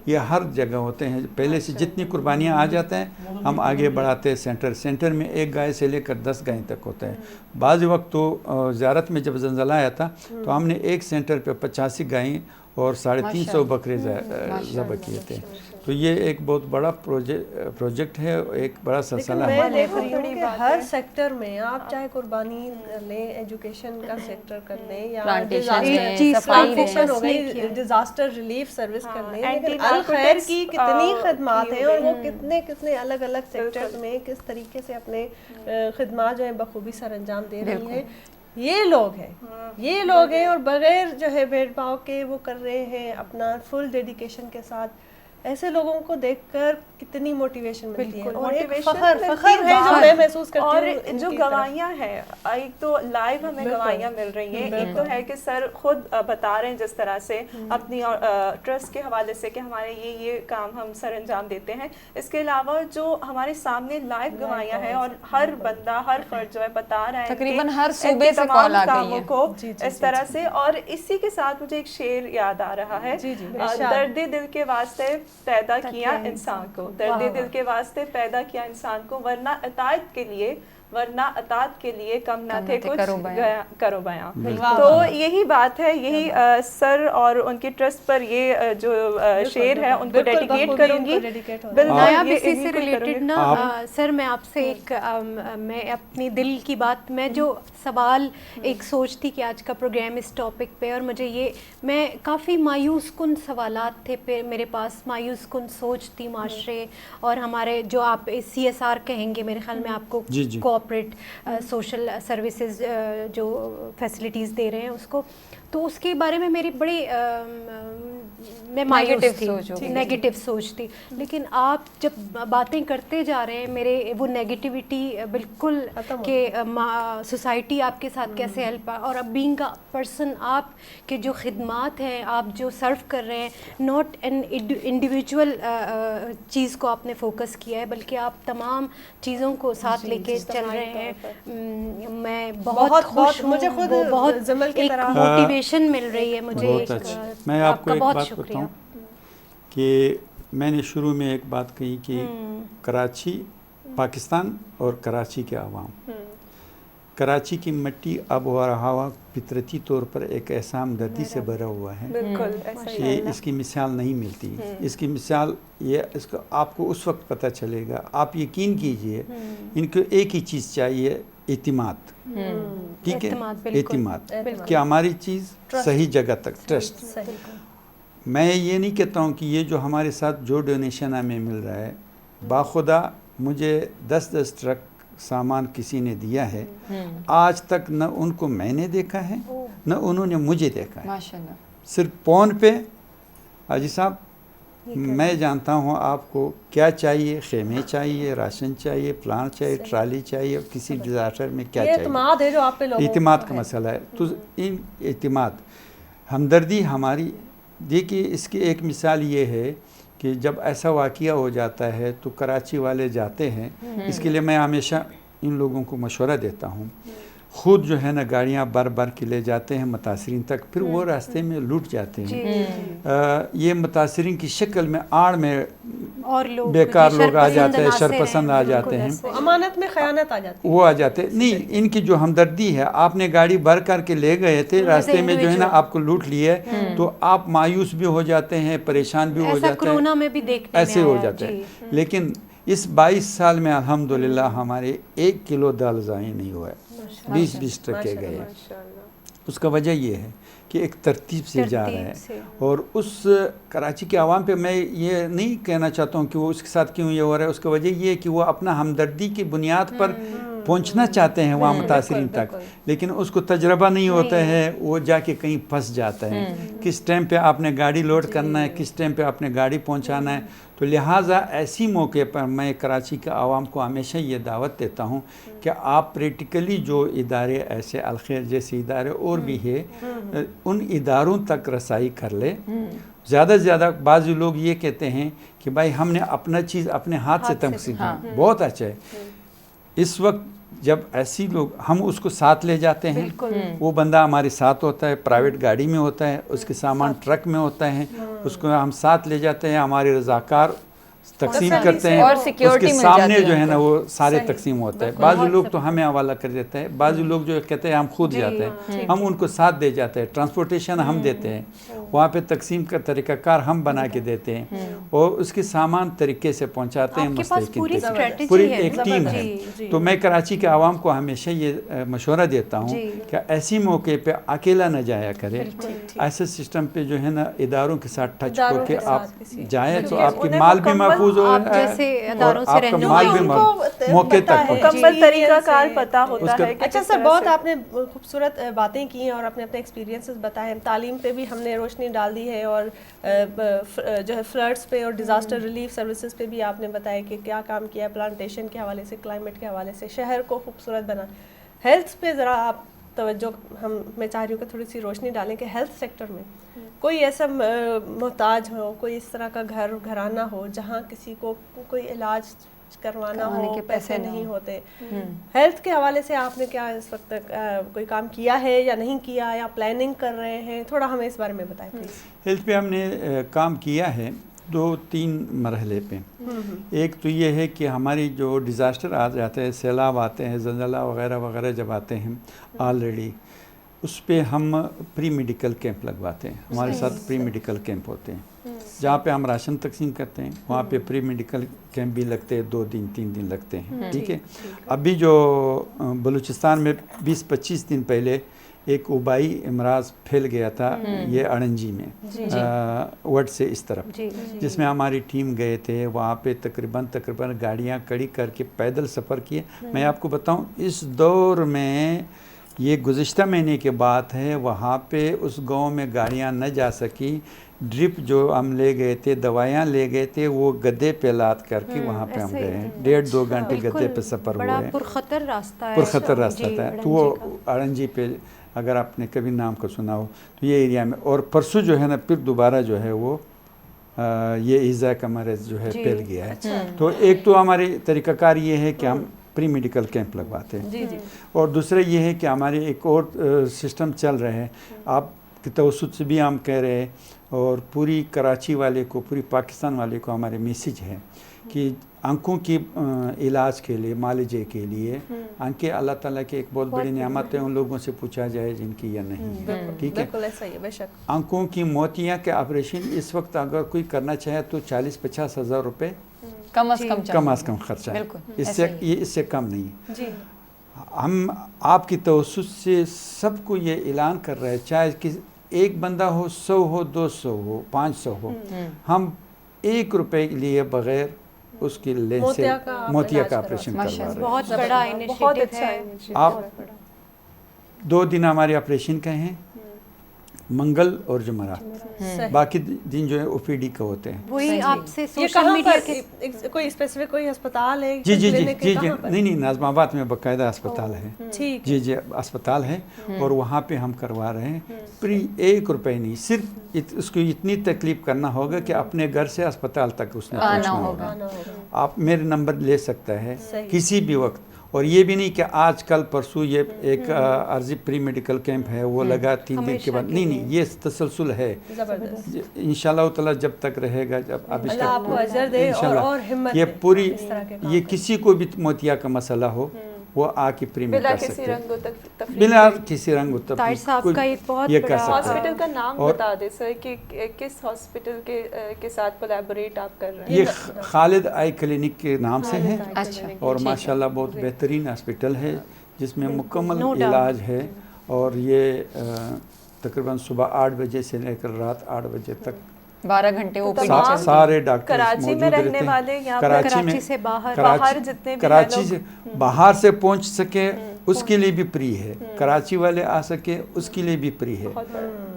یہ ہر جگہ ہوتے ہیں. پہلے سے جتنی قربانیاں آ جاتے ہیں ہم آگے بڑھاتے ہیں. سینٹر میں 1 گائے سے لے کر 10 گائیں تک ہوتا ہے. بعض وقت تو زیارت میں جب زلزلہ آیا تھا تو ہم نے ایک سینٹر پہ 85 گائیں اور 350 بکرے ذبح کیے تھے. تو یہ ایک بہت بڑا پروجیکٹ ہے، ایک بڑا سلسلہ ہے. میں دیکھ رہی ہوں کہ ہر سیکٹر میں آپ چاہے قربانی لیں، ایجوکیشن کا سیکٹر کر لیں، یا پلانٹیشن ہو گئی، ڈیزاسٹر ریلیف سروس کر لیں، لیکن الخیر کی کتنی خدمات ہیں، اور وہ کتنے الگ الگ سیکٹرز میں کس طریقے سے اپنے خدمات جو ہیں بخوبی سر انجام دے رہی ہیں. یہ لوگ ہیں اور بغیر جو ہے بھید بھاؤ کے وہ کر رہے ہیں اپنا فل ڈیڈیکیشن کے ساتھ. ایسے لوگوں کو دیکھ کر کتنی موٹیویشن ملتی ہے، اور ایک فخر ہے جو میں محسوس کرتی ہوں. اور جو گواہیاں ہیں، ایک تو لائیو ہمیں گواہیاں مل رہی ہیں، ایک تو ہے کہ سر خود بتا رہے ہیں جس طرح سے اپنی ٹرسٹ کے حوالے سے کہ ہمارے یہ کام ہم سر انجام دیتے ہیں. اس کے علاوہ جو ہمارے سامنے لائیو گواہیاں ہیں، اور ہر بندہ، ہر فرد جو ہے بتا رہا ہے تقریباً ہر صوبے سے کال آ گئی ہے کو اس طرح سے. اور اسی کے ساتھ مجھے ایک شعر یاد آ رہا ہے، درد دل کے واسطے پیدا کیا انسان کو، درد دل کے واسطے پیدا کیا انسان کو، ورنہ اطاعت کے لیے کم نہ تھے کچھ کرو بیاں. تو یہی بات ہے، یہی سر اور ان کی ٹرسٹ پر یہ جو شعر ہے ان کو ڈیڈیکیٹ کروں گی. نایاب اسی سے ریلیٹڈ نا سر، میں آپ سے ایک میں اپنی دل کی بات، میں جو سوال ایک سوچتی کہ آج کا پروگرام اس ٹاپک پہ، اور مجھے یہ میں کافی مایوس کن سوالات تھے میرے پاس، مایوس کن سوچ تھی معاشرے اور ہمارے جو آپ CSR کہیں گے، میرے خیال میں آپ کو کوآپریٹ سوشل سروسز جو فیسلٹیز دے رہے ہیں اس کو، تو اس کے بارے میں میری بڑی میں مایوس تھی، نیگیٹو سوچ تھی. لیکن آپ جب باتیں کرتے جا رہے ہیں، میرے وہ نیگیٹیوٹی بالکل کہ سوسائٹی آپ کے ساتھ کیسے ہیلپ، اور اب بینگ اے پرسن آپ کے جو خدمات ہیں، آپ جو سرو کر رہے ہیں، ناٹ این انڈیویجول چیز کو آپ نے فوکس کیا ہے، بلکہ آپ تمام چیزوں کو ساتھ لے کے چل رہے ہیں. میں بہت خوش ہوں، مجھے خود بہت ایک موٹیویشن مل رہی ہے مجھے. میں آپ کو ایک بات بتاؤں کہ میں نے شروع میں ایک بات کہی کہ کراچی، پاکستان اور کراچی کے عوام، کراچی کی مٹی، آب و ہوا فطرتی طور پر ایک ایسا ہمدردی سے بھرا ہوا ہے کہ اس کی مثال نہیں ملتی. اس کی مثال اس کو آپ کو اس وقت پتہ چلے گا. آپ یقین کیجئے، ان کو ایک ہی چیز چاہیے، اعتماد. ٹھیک ہے، اعتماد کہ ہماری چیز صحیح جگہ تک، ٹرسٹ. میں یہ نہیں کہتا ہوں کہ یہ جو ہمارے ساتھ جو ڈونیشن ہمیں مل رہا ہے، باخدا مجھے 10 ٹرک سامان کسی نے دیا ہے، آج تک نہ ان کو میں نے دیکھا ہے نہ انہوں نے مجھے دیکھا ہے. ماشاءاللہ. صرف فون پہ، حاجی صاحب میں جانتا ہوں آپ کو کیا چاہیے، خیمے چاہیے، راشن چاہیے، پلان چاہیے، ٹرالی چاہیے، کسی ڈیزاسٹر میں کیا چاہیے. اعتماد ہے جو آپ پہ لوگوں، اعتماد کا مسئلہ ہے. تو ان اعتماد، ہمدردی ہماری، دیکھیے اس کی ایک مثال یہ ہے کہ جب ایسا واقعہ ہو جاتا ہے تو کراچی والے جاتے ہیں. اس کے لیے میں ہمیشہ ان لوگوں کو مشورہ دیتا ہوں، خود جو ہے نا گاڑیاں بھر بھر کے لے جاتے ہیں متاثرین تک، پھر وہ راستے میں لوٹ جاتے ہیں. یہ متاثرین کی شکل میں آڑ میں اور لوگ بیکار لوگ آ جاتے ہیں، شرپسند آ جاتے ہیں، امانت میں خیانت آ جاتی ہے. وہ آ جاتے ہیں. نہیں، ان کی جو ہمدردی ہے، آپ نے گاڑی بھر کر کے لے گئے تھے، راستے میں جو ہے نا آپ کو لوٹ لیے، تو آپ مایوس بھی ہو جاتے ہیں، پریشان بھی ہو جاتے ہیں، کورونا میں بھی دیکھنے ایسے ہو جاتے ہیں. لیکن اس 22 سال میں الحمدللہ ہمارے 1 کلو دال ضائع نہیں ہوا ہے، 20 ٹرکے گئے. اس کا وجہ یہ ہے کہ ایک ترتیب سے جا رہا ہے. اور اس کراچی کے عوام پہ میں یہ نہیں کہنا چاہتا ہوں کہ وہ اس کے ساتھ کیوں یہ ہو رہا ہے، اس کا وجہ یہ ہے کہ وہ اپنا ہمدردی کی بنیاد پر پہنچنا چاہتے ہیں وہاں متاثرین تک، لیکن اس کو تجربہ نہیں ہوتا ہے، وہ جا کے کہیں پھنس جاتا ہے. کس ٹائم پہ آپ نے گاڑی لوڈ کرنا ہے، کس ٹائم پہ آپ نے گاڑی پہنچانا ہے. تو لہٰذا ایسی موقع پر میں کراچی کے عوام کو ہمیشہ یہ دعوت دیتا ہوں کہ آپ پریکٹیکلی جو ادارے ایسے الخیر جیسے ادارے اور بھی ہے، ان اداروں تک رسائی کر لے. زیادہ سے زیادہ بعض لوگ یہ کہتے ہیں کہ بھائی ہم نے اپنا چیز اپنے ہاتھ سے تقسیم کی، بہت اچھا ہے. اس وقت جب ایسی لوگ ہم اس کو ساتھ لے جاتے ہیں، وہ بندہ ہمارے ساتھ ہوتا ہے، پرائیویٹ گاڑی میں ہوتا ہے، اس کے سامان ٹرک میں ہوتا ہے، اس کو ہم ساتھ لے جاتے ہیں، ہمارے رضاکار تقسیم کرتے ہیں، اور اس سیکیورٹی کے مل سامنے جاتی جو ہے ہے نا وہ سارے تقسیم ہوتا ہے. بعض لوگ تو ہمیں حوالہ کر دیتے ہیں، بعض لوگ جو کہتے ہیں ہم خود جاتے ہیں، ہم ان کو ساتھ دے جاتے ہیں، ٹرانسپورٹیشن ہم دیتے ہیں، وہاں پہ تقسیم کا طریقہ کار ہم بنا کے دیتے ہیں، اور اس کے سامان طریقے سے پہنچاتے ہیں. پوری ایک ٹیم ہے. تو میں کراچی کے عوام کو ہمیشہ یہ مشورہ دیتا ہوں کہ ایسی موقع پہ اکیلا نہ جایا کرے. ایسے سسٹم پہ جو ہے نا اداروں کے ساتھ ٹچ ہو کے آپ جائیں تو آپ کی مال بھی محفوظ ہو اور آپ کا مال بھی موقع تک مکمل طریقہ کار پتہ ہوتا ہے. اچھا سر، بہت آپ نے خوبصورت باتیں کی ہیں اور اپنے ایکسپیرینسز بتائے. تعلیم پہ بھی ہم نے روشنی ڈال دی ہے، اور جو ہے فلڈس پہ اور ڈیزاسٹر ریلیف سروسز پہ بھی آپ نے بتایا کہ کیا کام کیا ہے، پلانٹیشن کے حوالے سے، کلائمیٹ کے حوالے سے، شہر کو خوبصورت بنا. ہیلتھ پہ ذرا آپ توجہ میں چاہ رہی ہوں کہ تھوڑی سی روشنی ڈالیں کہ ہیلتھ سیکٹر میں کوئی ایسا محتاج ہو، کوئی اس طرح کا گھرانہ ہو جہاں کسی کو کوئی علاج کروانا ہو، پیسے نہیں ہوتے. ہیلتھ کے حوالے سے آپ نے کیا اس وقت تک کوئی کام کیا ہے یا نہیں کیا، یا پلاننگ کر رہے ہیں؟ تھوڑا ہمیں اس بارے میں بتائیں پلیز. ہیلتھ پہ ہم نے کام کیا ہے 2-3 مرحلے پہ. ایک تو یہ ہے کہ ہماری جو ڈیزاسٹر آ جاتے ہیں، سیلاب آتے ہیں، زلزلہ وغیرہ وغیرہ جب آتے ہیں آلریڈی، اس پہ ہم پری میڈیکل کیمپ لگواتے ہیں. ہمارے ساتھ پری میڈیکل کیمپ ہوتے ہیں جہاں پہ ہم راشن تقسیم کرتے ہیں، وہاں پہ پری میڈیکل کیمپ بھی لگتے ہیں، 2 دن 3 دن لگتے ہیں. ٹھیک ہے. ابھی جو بلوچستان میں 20-25 دن پہلے ایک وبائی امراض پھیل گیا تھا، یہ اڑنجی میں وڈ سے اس طرف، جس میں ہماری ٹیم گئے تھے. وہاں پہ تقریباً گاڑیاں کڑی کر کے پیدل سفر کیے. میں آپ کو بتاؤں اس دور میں، یہ گزشتہ مہینے کے بات ہے، وہاں پہ اس گاؤں میں گاڑیاں نہ جا سکی. ڈرپ جو ہم لے گئے تھے، دوائیاں لے گئے تھے، وہ گدے پہ لاد کر کے وہاں پہ ہم گئے ہیں. 1.5-2 گھنٹے گدے پہ سفر ہوئے ہیں. پرخطر راستہ ہے. پرخطر راستہ تھا. تو وہ اڑنجی پہ اگر آپ نے کبھی نام کو سنا ہو تو یہ ایریا میں. اور پرسوں جو ہے نا پھر دوبارہ جو ہے وہ یہ ایزا کا مرض جو ہے پھیل گیا ہے. تو ایک تو ہماری طریقہ کار یہ ہے کہ ہم پری میڈیکل کیمپ لگواتے ہیں، اور دوسرا یہ ہے کہ ہمارے ایک اور سسٹم چل رہے ہیں، آپ کے توسط سے بھی ہم کہہ رہے ہیں، اور پوری کراچی والے کو، پوری پاکستان والے کو ہمارے میسیج ہے کہ آنکھوں کی علاج کے لیے، معالجے کے لیے آنکھیں اللہ تعالیٰ کی ایک بہت بڑی نعمت ہے. ان لوگوں سے پوچھا جائے جن کی یا نہیں. ٹھیک ہے. بالکل ایسا ہی ہے. بے شک آنکھوں کی موتیاں کے آپریشن اس وقت اگر کوئی کرنا چاہے تو 40-50 ہزار روپے کم از کم خرچہ ہے. اس سے کم نہیں. جی. ہم آپ کی توسط سے سب کو یہ اعلان کر رہے ہیں، چاہے کہ ایک بندہ ہو، 100 ہو، 200 ہو، 500 ہو، ہم 1 روپے لیے بغیر اس کی لین سے موتیا کا آپریشن کروا رہے ہیں. بہت بڑا انیشیٹو ہے. آپ 2 دن ہمارے آپریشن کے ہیں، منگل اور جمعرات، باقی دن جو ہے او پی ڈی کا ہوتے ہیں. وہی آپ سے یہ سوشل کہاں میڈیا پر کے کوئی اسپیسیفک کوئی ہسپتال ہے؟ جی نہیں ناظم آباد میں باقاعدہ اسپتال ہے. ٹھیک. جی اسپتال ہے، اور وہاں پہ ہم کروا رہے ہیں. پری 1 روپے نہیں، صرف اس کو اتنی تکلیف کرنا ہوگا کہ اپنے گھر سے اسپتال تک اس نے پہنچنا ہوگا. آپ میرے نمبر لے سکتا ہے کسی بھی وقت، اور یہ بھی نہیں کہ آج کل پرسوں یہ ایک عرضی پری میڈیکل کیمپ ہے وہ لگا 3 دن کے بعد، نہیں یہ تسلسل ہے انشاءاللہ تعالیٰ جب تک رہے گا. جب اب اس آپ کو اجر دے اور ہمت یہ پوری یہ کسی کو بھی موتیا کا مسئلہ ہو وہ آ کے پری میں کر سکتے ہیں بلا کسی رنگ و تفریح یہ کر سکتے ہیں. ہاسپٹل کا نام بتا دیں سر کہ کس ہاسپٹل کے ساتھ کولیبوریٹ آپ کر رہے ہیں. یہ خالد آئی کلینک کے نام سے ہے اور ماشاءاللہ بہت بہترین ہاسپٹل ہے جس میں مکمل علاج ہے اور یہ تقریباً صبح 8 بجے سے لے کر رات 8 بجے تک 12 گھنٹے سارے ڈاکٹر کراچی میں رہنے والے یا کراچی سے باہر جتنے بھی کراچی سے باہر سے پہنچ سکے اس کے لیے بھی فری ہے، کراچی والے آ سکے اس کے لیے بھی فری ہے،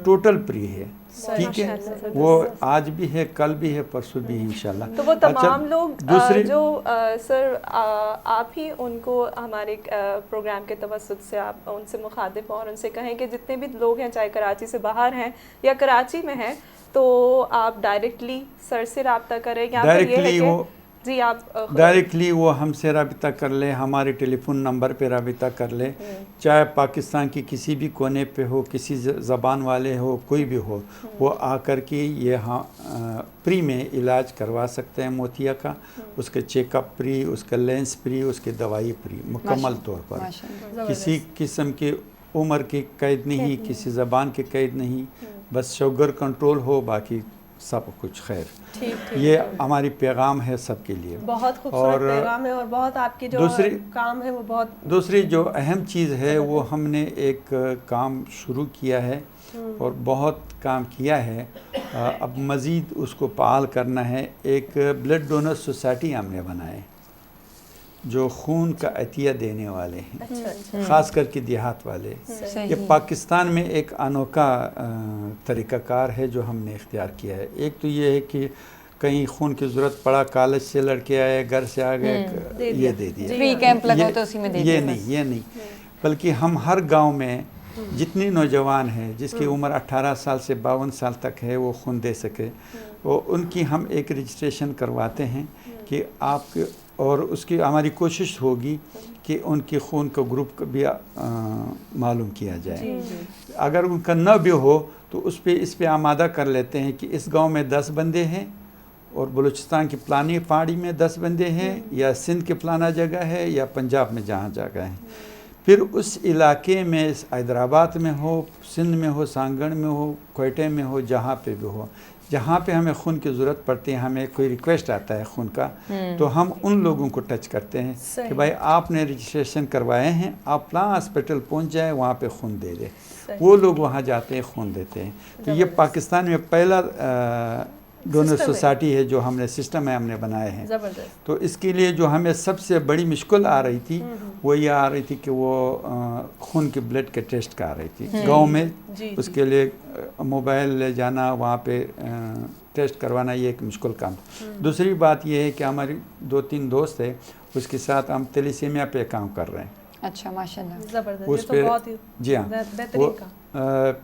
ٹوٹل فری ہے. ٹھیک ہے وہ آج بھی ہے کل بھی ہے پرسوں بھی انشاءاللہ. تو وہ تمام لوگ جو سر آپ ہی ان کو ہمارے پروگرام کے توسط سے آپ ان سے مخاطب اور ان سے کہیں کہ جتنے بھی لوگ ہیں چاہے کراچی سے باہر ہیں یا کراچی میں ہیں تو آپ ڈائریکٹلی سر سے رابطہ کریں یا جی آپ ڈائریکٹلی وہ ہم سے رابطہ کر لیں، ہمارے ٹیلی فون نمبر پہ رابطہ کر لیں، چاہے پاکستان کی کسی بھی کونے پہ ہو، کسی زبان والے ہو، کوئی بھی ہو، وہ آ کر کے یہ فری میں علاج کروا سکتے ہیں موتیا کا. اس کے چیک اپ فری، اس کا لینس فری، اس کی دوائی فری مکمل طور پر. کسی قسم کی عمر کی قید نہیں، کسی زبان کی قید نہیں، بس شوگر کنٹرول ہو، باقی سب کچھ خیر. یہ ہماری پیغام ہے سب کے لیے. بہت خوبصورت پیغام ہے اور بہت آپ کی جو کام ہے وہ بہت. دوسری جو اہم چیز ہے وہ ہم نے ایک کام شروع کیا ہے اور بہت کام کیا ہے، اب مزید اس کو فعال کرنا ہے. ایک بلڈ ڈونر سوسائٹی ہم نے بنائے جو خون کا عطیہ دینے والے ہیں، خاص کر کے دیہات والے. یہ پاکستان میں ایک انوکھا طریقہ کار ہے جو ہم نے اختیار کیا ہے. ایک تو یہ ہے کہ کہیں خون کی ضرورت پڑا، کالج سے لڑکے آئے، گھر سے آ گئے، یہ دے دیا. فری کیمپ لگا تو اسی میں دے دیا. یہ نہیں بلکہ ہم ہر گاؤں میں جتنی نوجوان ہیں جس کی عمر 18 سال سے 52 سال تک ہے وہ خون دے سکے، وہ ان کی ہم ایک رجسٹریشن کرواتے ہیں کہ آپ اور اس کی ہماری کوشش ہوگی کہ ان کے خون کا گروپ بھی معلوم کیا جائے. اگر ان کا نہ بھی ہو تو اس پہ آمادہ کر لیتے ہیں کہ اس گاؤں میں 10 بندے ہیں اور بلوچستان کی فلانی پہاڑی میں 10 بندے ہیں یا سندھ کے فلانا جگہ ہے یا پنجاب میں جہاں جگہ ہے. پھر اس علاقے میں حیدرآباد میں ہو، سندھ میں ہو، سانگڑ میں ہو، کوئٹے میں ہو، جہاں پہ بھی ہو، جہاں پہ ہمیں خون کی ضرورت پڑتی ہے، ہمیں کوئی ریکویسٹ آتا ہے خون کا، تو ہم ان لوگوں کو ٹچ کرتے ہیں کہ بھائی آپ نے رجسٹریشن کروائے ہیں، آپ فلاں ہاسپٹل پہنچ جائیں، وہاں پہ خون دے دیں. وہ لوگ وہاں جاتے ہیں، خون دیتے ہیں. تو یہ پاکستان میں پہلا ڈونر سوسائٹی ہے جو ہم نے سسٹم ہے ہم نے بنائے ہیں. تو اس کے لیے جو ہمیں سب سے بڑی مشکل آ رہی تھی وہ یہ آ رہی تھی کہ وہ خون کے بلڈ کے ٹیسٹ کا آ رہی تھی گاؤں میں. اس کے لیے موبائل لے جانا، وہاں پہ ٹیسٹ کروانا، یہ ایک مشکل کام. دوسری بات یہ ہے کہ ہماری 2-3 دوست ہیں، اس کے ساتھ ہم تیلیسیمیا پہ کام کر رہے ہیں. اچھا ماشاءاللہ. زبردست. اس پہ جی ہاں وہ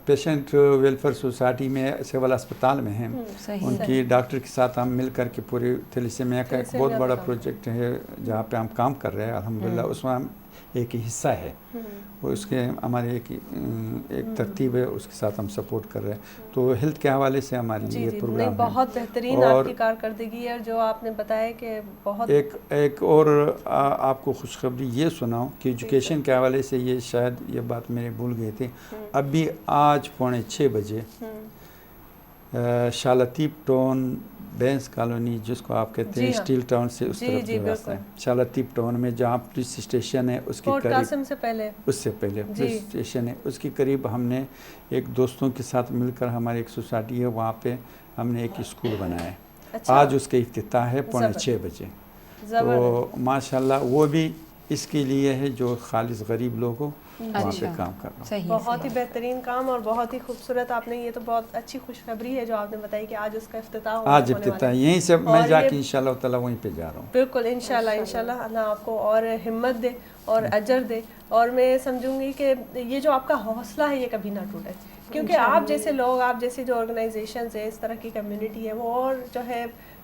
پیشنٹ ویلفیئر سوسائٹی میں سول اسپتال میں ہیں، ان کی ڈاکٹر کے ساتھ ہم مل کر کے پوری تھیلیسیمیا کا ایک بہت بڑا پروجیکٹ ہے جہاں پہ ہم کام کر رہے ہیں. الحمدللہ اس میں ہم ایک حصہ ہے، وہ اس کے ہمارے ایک ترتیب ہے، اس کے ساتھ ہم سپورٹ کر رہے ہیں. تو ہیلتھ کے حوالے سے ہماری یہ پروگرام ہے. بہت بہترین آپ کی کارکردگی ہے جو آپ نے بتایا کہ بہت. ایک اور آپ کو خوشخبری یہ سناؤں کہ ایجوکیشن کے حوالے سے یہ شاید یہ بات میرے بھول گئے تھے. ابھی آج 5:45 بجے شالتیپ ٹاؤن بینس کالونی جس کو آپ کہتے ہیں اسٹیل ٹاؤن سے اس طرف جو راستہ ہے، شالتیپ ٹاؤن میں جہاں پولیس اسٹیشن ہے اس کے قریب، اس سے پہلے پولیس اسٹیشن ہے اس کے قریب ہم نے ایک دوستوں کے ساتھ مل کر ہماری ایک سوسائٹی ہے وہاں پہ ہم نے ایک اسکول بنایا ہے. آج اس کا افتتاح ہے 5:45 بجے. تو ماشاءاللہ وہ بھی اس کے لیے ہے جو خالص غریب لوگوں وہاں پہ کام کر رہا ہوں. بہت ہی بہترین کام اور بہت ہی خوبصورت آپ نے، یہ تو بہت اچھی خوشخبری ہے جو آپ نے بتائی کہ آج اس کا افتتاح ہونے والا ہے. آج افتتاح یہیں سے میں جا کے انشاءاللہ تعالیٰ وہیں پہ جا رہا ہوں. بالکل انشاءاللہ اللہ آپ کو اور ہمت دے اور اجر دے اور میں سمجھوں گی کہ یہ جو آپ کا حوصلہ ہے یہ کبھی نہ ٹوٹے، کیونکہ آپ جیسے لوگ، آپ جیسی جو آرگنائزیشنز ہے، اس طرح کی کمیونٹی ہے، وہ اور جو ہے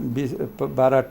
20, 12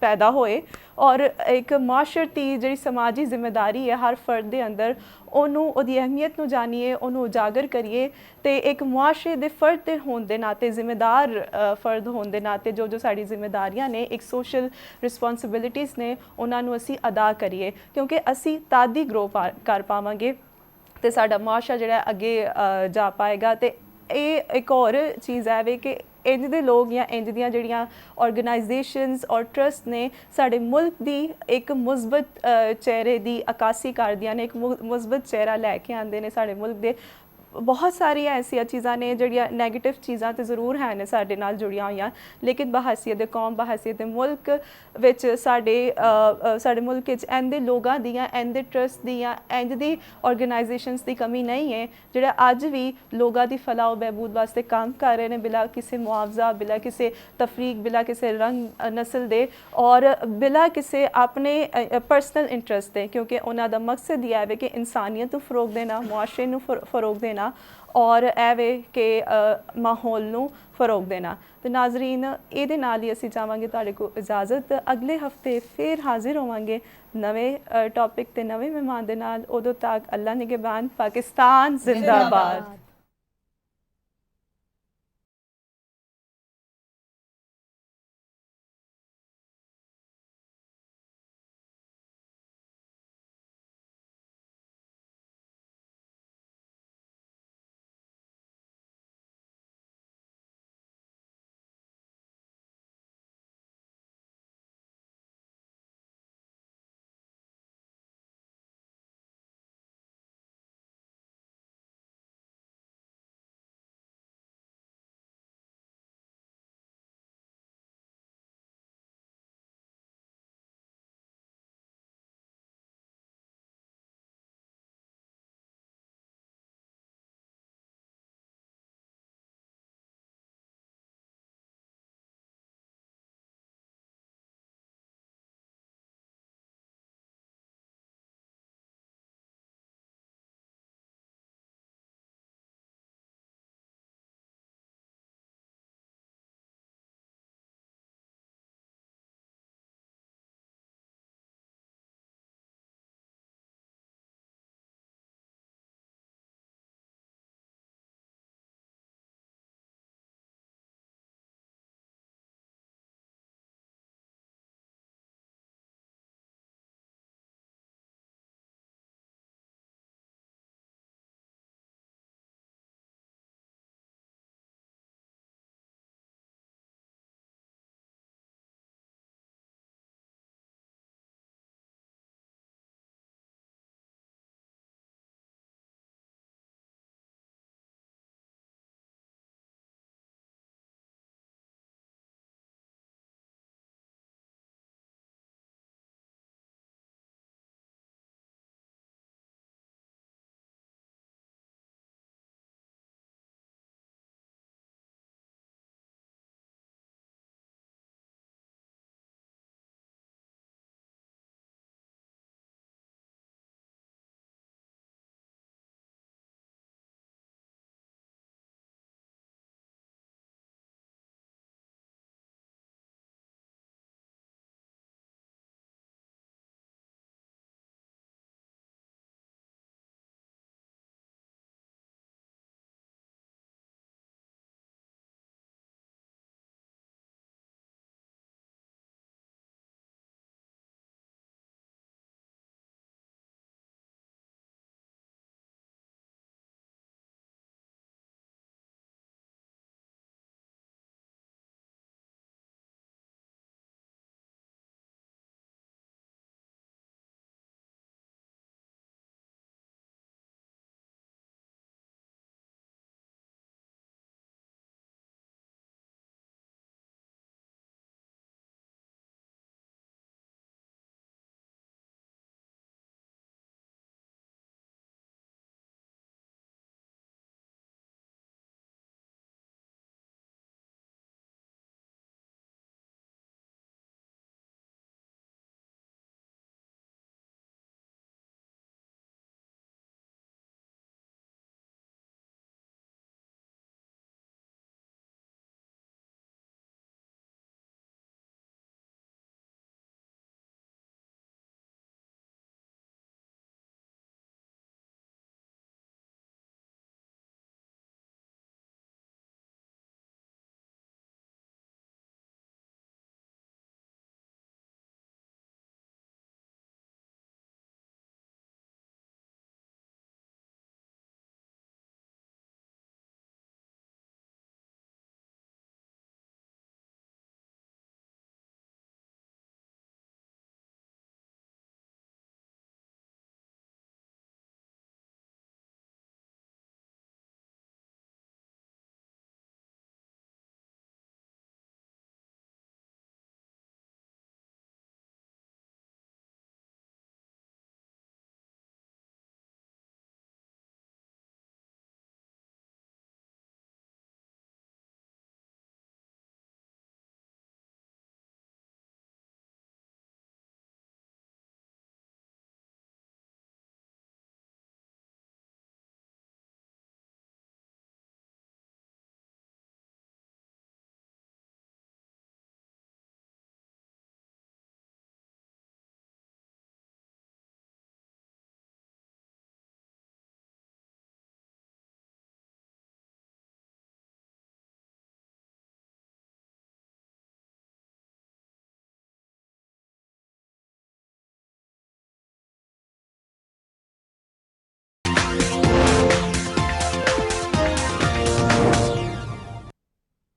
ਪੈਦਾ ਹੋਏ ਔਰ ਇੱਕ ਮਾਸ਼ਰਤੀ ਜਿਹੜੀ ਸਮਾਜੀ ਜ਼ਿੰਮੇਵਾਰੀ ਹੈ ਹਰ ਫਰਦ ਦੇ ਅੰਦਰ, ਉਹਨੂੰ ਉਹਦੀ ਅਹਿਮੀਅਤ ਨੂੰ ਜਾਣੀਏ, ਉਹਨੂੰ ਉਜਾਗਰ ਕਰੀਏ ਤੇ ਇੱਕ ਮੁਆਸ਼ਰੇ ਦੇ ਫਰਦ ਦੇ ਹੋਣ ਦੇ ਨਾਤੇ, ਜ਼ਿੰਮੇਦਾਰ ਫਰਦ ਹੋਣ ਦੇ ਨਾਤੇ ਜੋ ਸਾਡੀ ਜ਼ਿੰਮੇਦਾਰੀਆਂ ਨੇ, ਇੱਕ ਸੋਸ਼ਲ ਰਿਸਪੌਂਸਿਬਿਲਿਟੀਜ਼ ਨੇ, ਉਹਨਾਂ ਨੂੰ ਅਸੀਂ ਅਦਾ ਕਰੀਏ, ਕਿਉਂਕਿ ਅਸੀਂ ਤਦ ਹੀ ਗਰੋ ਕਰ ਪਾਵਾਂਗੇ ਤੇ ਸਾਡਾ ਮੁਆਸ਼ਰਾ ਜਿਹੜਾ ਅੱਗੇ ਜਾ ਪਾਏਗਾ। ਤੇ ਇਹ ਇੱਕ ਹੋਰ ਚੀਜ਼ ਹੈ ਵੇ ਕਿ ਇੰਜ ਦੇ ਲੋਕ ਜਾਂ ਇੰਜ ਦੀਆਂ ਜਿਹੜੀਆਂ ਆਰਗੇਨਾਈਜੇਸ਼ਨਸ ਔਰ ਟਰਸਟ ਨੇ ਸਾਡੇ ਮੁਲਕ ਦੀ ਇੱਕ ਮੁਸਬਤ ਚਿਹਰੇ ਦੀ ਅਕਾਸੀ ਕਰਦੀਆਂ ਨੇ, ਇੱਕ ਮੁਸਬਤ ਚਿਹਰਾ ਲੈ ਕੇ ਆਉਂਦੇ ਨੇ ਸਾਡੇ ਮੁਲਕ ਦੇ। ਬਹੁਤ ਸਾਰੀਆਂ ਐਸੀਆਂ ਚੀਜ਼ਾਂ ਨੇ ਜਿਹੜੀਆਂ ਨੈਗੇਟਿਵ ਚੀਜ਼ਾਂ ਤਾਂ ਜ਼ਰੂਰ ਹੈ ਨੇ ਸਾਡੇ ਨਾਲ ਜੁੜੀਆਂ ਹੋਈਆਂ, ਲੇਕਿਨ ਬਹੈਸੀਅਤ ਦੇ ਕੌਮ, ਬਹੈਸੀਅਤ ਦੇ ਮੁਲਕ ਵਿੱਚ ਸਾਡੇ ਮੁਲਕ ਵਿੱਚ ਇੰਦੇ ਲੋਕਾਂ ਦੀਆਂ, ਇੰਦੇ ਟਰਸਟ ਦੀਆਂ, ਇੰਜ ਦੀ ਆਰਗੇਨਾਈਜੇਸ਼ਨਸ ਦੀ ਕਮੀ ਨਹੀਂ ਹੈ ਜਿਹੜੇ ਅੱਜ ਵੀ ਲੋਕਾਂ ਦੀ ਫਲਾਹ ਬਹਿਬੂਦ ਵਾਸਤੇ ਕੰਮ ਕਰ ਰਹੇ ਨੇ, ਬਿਲਾ ਕਿਸੇ ਮੁਆਵਜ਼ਾ, ਬਿਲਾ ਕਿਸੇ ਤਫਰੀਕ, ਬਿਲਾ ਕਿਸੇ ਰੰਗ ਨਸਲ ਦੇ ਔਰ ਬਿਲਾ ਕਿਸੇ ਆਪਣੇ ਪਰਸਨਲ ਇੰਟਰਸਟ ਦੇ, ਕਿਉਂਕਿ ਉਹਨਾਂ ਦਾ ਮਕਸਦ ਇਹ ਹੈ ਕਿ ਇਨਸਾਨੀਅਤ ਨੂੰ ਫਰੋਗ ਦੇਣਾ, ਮੁਆਸ਼ਰੇ ਨੂੰ ਫਰੋਗ ਦੇਣਾ ਔਰ ਇਹ ਵੇ ਕਿ ਮਾਹੌਲ ਨੂੰ ਫਰੋਗ ਦੇਣਾ। ਤੇ ਨਾਜ਼ਰੀਨ, ਇਹਦੇ ਨਾਲ ਹੀ ਅਸੀਂ ਚਾਹਾਂਗੇ ਤੁਹਾਡੇ ਕੋਲ ਇਜਾਜ਼ਤ, ਅਗਲੇ ਹਫਤੇ ਫਿਰ ਹਾਜ਼ਰ ਹੋਵਾਂਗੇ ਨਵੇਂ ਟੌਪਿਕ ਤੇ ਨਵੇਂ ਮਹਿਮਾਨ ਦੇ ਨਾਲ। ਉਦੋਂ ਤੱਕ ਅੱਲਾ ਨਿਗਹਿਬਾਨ, ਪਾਕਿਸਤਾਨ ਜ਼ਿੰਦਾਬਾਦ।